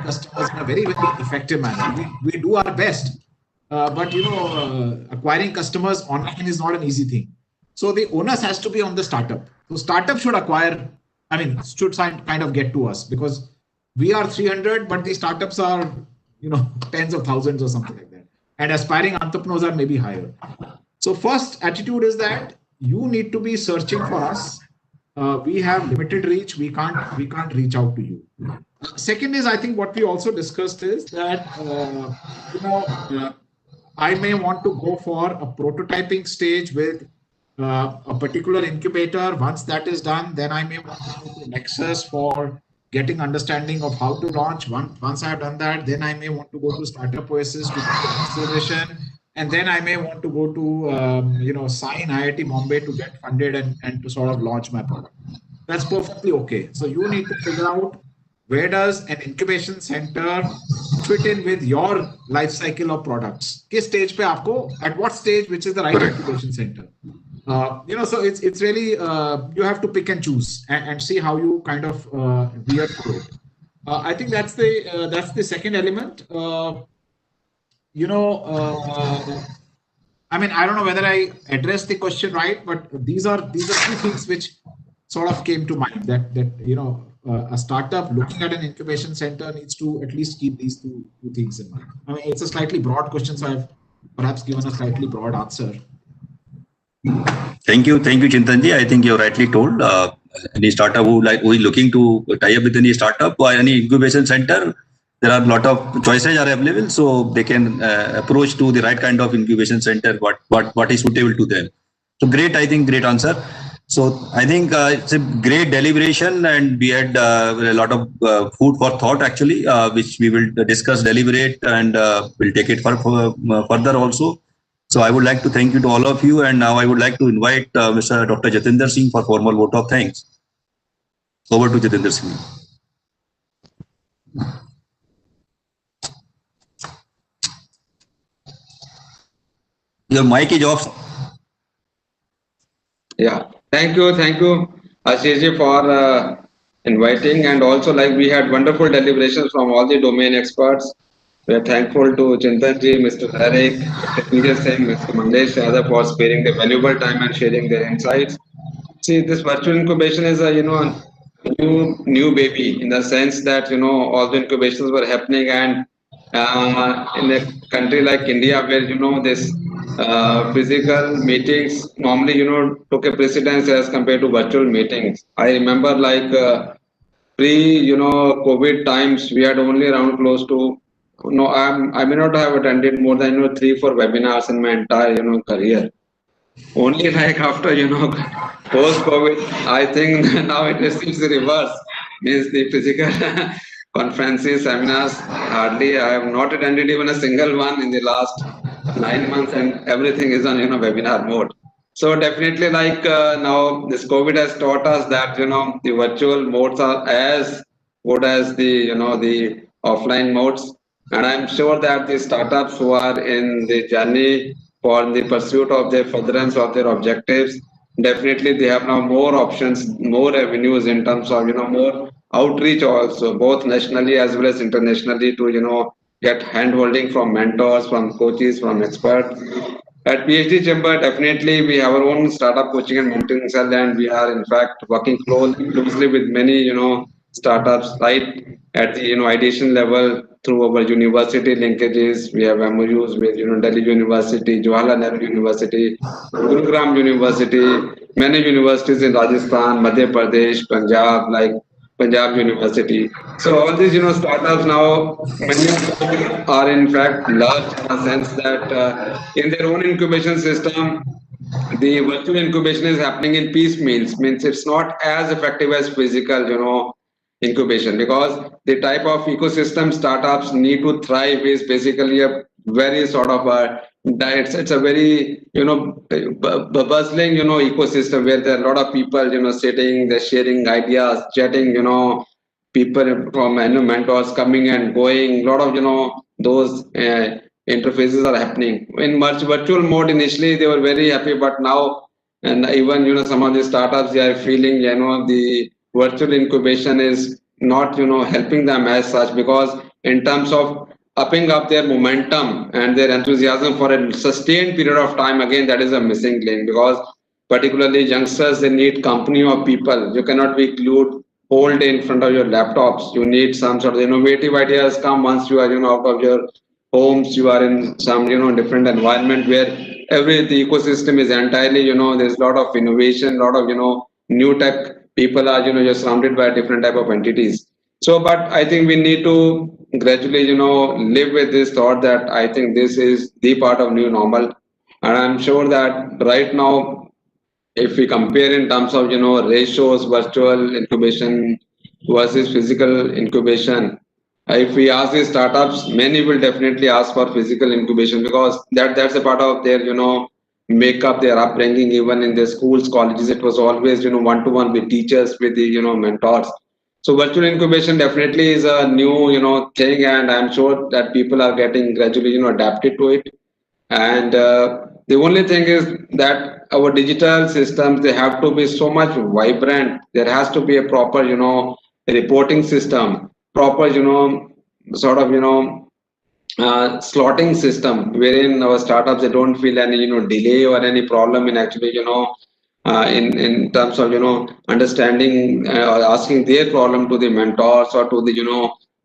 customers in a very, very effective manner. We do our best, but acquiring customers online is not an easy thing. So the onus has to be on the startup. So startup should should kind of get to us, because we are 300, but the startups are tens of thousands or something like that, and aspiring entrepreneurs are maybe higher. So first attitude is that you need to be searching for us. We have limited reach. We can't reach out to you. Second is, I think what we also discussed is that I may want to go for a prototyping stage with a particular incubator. Once that is done, then I may want to go to Nexus for getting understanding of how to launch. Once I have done that, then I may want to go to Startup Oasis to do acceleration, and then I may want to go to Sign IIT Bombay to get funded and to sort of launch my product. That's perfectly okay. So you need to figure out, where does an incubation center fit in with your life cycle of products? Kis stage pe aapko, at what stage, which is the right incubation center? So it's really you have to pick and choose and see how you kind of veer through it. I think that's the second element. I mean, I don't know whether I addressed the question right, but these are two things which sort of came to mind, that a startup looking at an incubation center needs to at least keep these two things in mind. I mean, it's a slightly broad question, so I've perhaps given a slightly broad answer. Thank you, Chintanji. I think you're rightly told. Any startup who is looking to tie up with any startup or any incubation center, there are a lot of choices are available, so they can approach to the right kind of incubation center, what is suitable to them. So great, I think great answer. So I think it's a great deliberation, and we had a lot of food for thought actually, which we will discuss, deliberate, and we'll take it further also. So I would like to thank you to all of you, and now I would like to invite Mr. Dr. Jatinder Singh for formal vote of thanks. Over to Jatinder Singh. Your mic is off. Yeah, thank you, Ashishji, for inviting, and also like we had wonderful deliberations from all the domain experts. We are thankful to Chintanji, Mr. Eric, Mr. Tejas Singh, Mr. Mangesh Yadav for sparing their valuable time and sharing their insights. See, this virtual incubation is a new baby in the sense that all the incubations were happening, and in a country like India where this physical meetings normally took a precedence as compared to virtual meetings. I remember like pre COVID times we had only around close to I may not have attended more than 3-4 webinars in my entire career. Only like after post COVID, I think now it seems the reverse. Means the physical conferences, seminars, hardly I have not attended even a single one in the last 9 months, and everything is on webinar mode. So definitely like now this COVID has taught us that the virtual modes are as good as the offline modes, and I'm sure that the startups who are in the journey for the pursuit of their furtherance of their objectives, definitely they have now more options, more avenues in terms of more outreach also, both nationally as well as internationally, to get hand holding from mentors, from coaches, from experts. At PhD Chamber, definitely we have our own startup coaching and mentoring cell, and we are in fact working closely with many startups right at the ideation level through our university linkages. We have MOUs with Delhi University, Jawaharlal Nehru University, Gurugram University, many universities in Rajasthan, Madhya Pradesh, Punjab, like Punjab University. So all these startups now, many of them are in fact large in a sense that in their own incubation system, the virtual incubation is happening in piecemeals. Means it's not as effective as physical incubation, because the type of ecosystem startups need to thrive is basically a very sort of a it's a very bustling ecosystem where there are a lot of people sitting, they're sharing ideas, chatting, people from mentors coming and going, a lot of those interfaces are happening in much virtual mode. Initially they were very happy, but now, and even some of the startups, they are feeling the virtual incubation is not helping them as such, because in terms of upping up their momentum and their enthusiasm for a sustained period of time, again that is a missing link, because particularly youngsters, they need company of people. You cannot be glued whole day in front of your laptops. You need some sort of innovative ideas come once you are out of your homes, you are in some different environment where the ecosystem is entirely there's a lot of innovation, a lot of new tech. People are you're surrounded by different type of entities. So but I think we need to gradually live with this thought that I think this is the part of new normal. And I'm sure that right now, if we compare in terms of ratios, virtual incubation versus physical incubation, if we ask the startups, many will definitely ask for physical incubation, because that's a part of their make up their upbringing. Even in their schools, colleges, it was always one-to-one with teachers, with the mentors. So virtual incubation definitely is a new thing, and I'm sure that people are getting gradually adapted to it. And the only thing is that our digital systems, they have to be so much vibrant. There has to be a proper reporting system, proper sort of slotting system, wherein our startups, they don't feel any delay or any problem in actually in terms of understanding or asking their problem to the mentors or to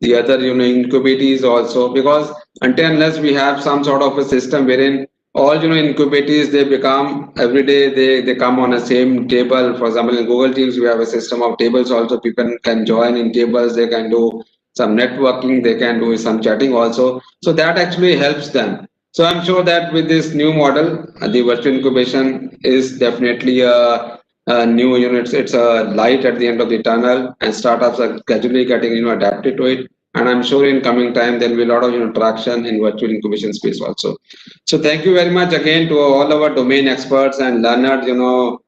the other incubatees also. Because until unless we have some sort of a system wherein all incubatees, they become every day, they come on a same table. For example, in Google Teams we have a system of tables also. People can join in tables, they can do some networking, they can do some chatting also. So that actually helps them. So I'm sure that with this new model, the virtual incubation is definitely a new unit. It's a light at the end of the tunnel, and startups are gradually getting adapted to it. And I'm sure in coming time there will be a lot of traction in virtual incubation space also. So thank you very much again to all our domain experts and learned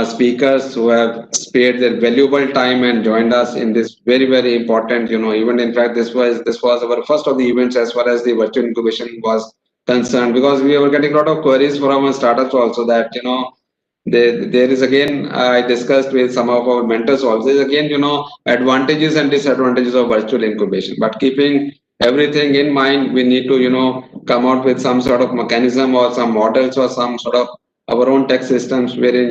speakers who have spared their valuable time and joined us in this very very important event. In fact, this was our first of the events as far as the virtual incubation was concerned, because we were getting a lot of queries from our startups also that there is again, I discussed with some of our mentors also, there's again advantages and disadvantages of virtual incubation, but keeping everything in mind, we need to come out with some sort of mechanism or some models or some sort of our own tech systems wherein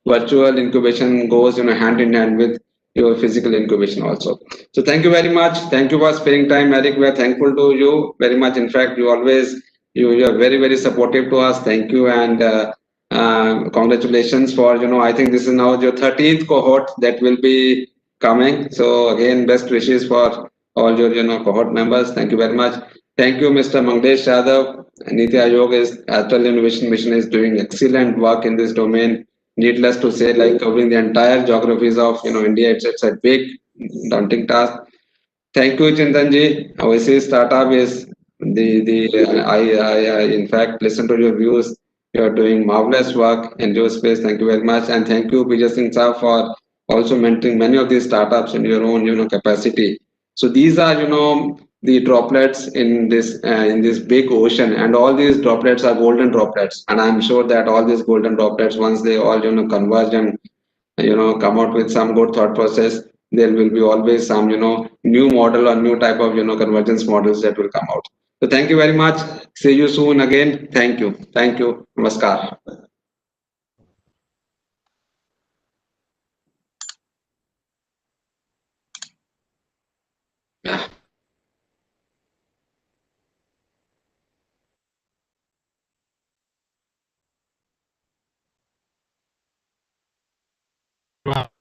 virtual incubation goes hand in hand with your physical incubation also. So thank you very much. Thank you for sparing time, Eric. We are thankful to you very much. In fact, you are very very supportive to us. Thank you, and congratulations for I think this is now your 13th cohort that will be coming. So again, best wishes for all your cohort members. Thank you very much. Thank you, Mr. Mangesh Yadav. Niti Aayog is Astral Innovation Mission is doing excellent work in this domain. Needless to say, like covering the entire geographies of India, it's a big daunting task. Thank you, Chintanji. Oasis Startup is I in fact listen to your views. You are doing marvelous work in your space. Thank you very much, and thank you, Vijay Singh Saab, for also mentoring many of these startups in your own capacity. So these are the droplets in this big ocean, and all these droplets are golden droplets. And I'm sure that all these golden droplets, once they all converge and come out with some good thought process, there will be always some new model or new type of convergence models that will come out. So thank you very much. See you soon again. Thank you. Namaskar. Yeah. Wow.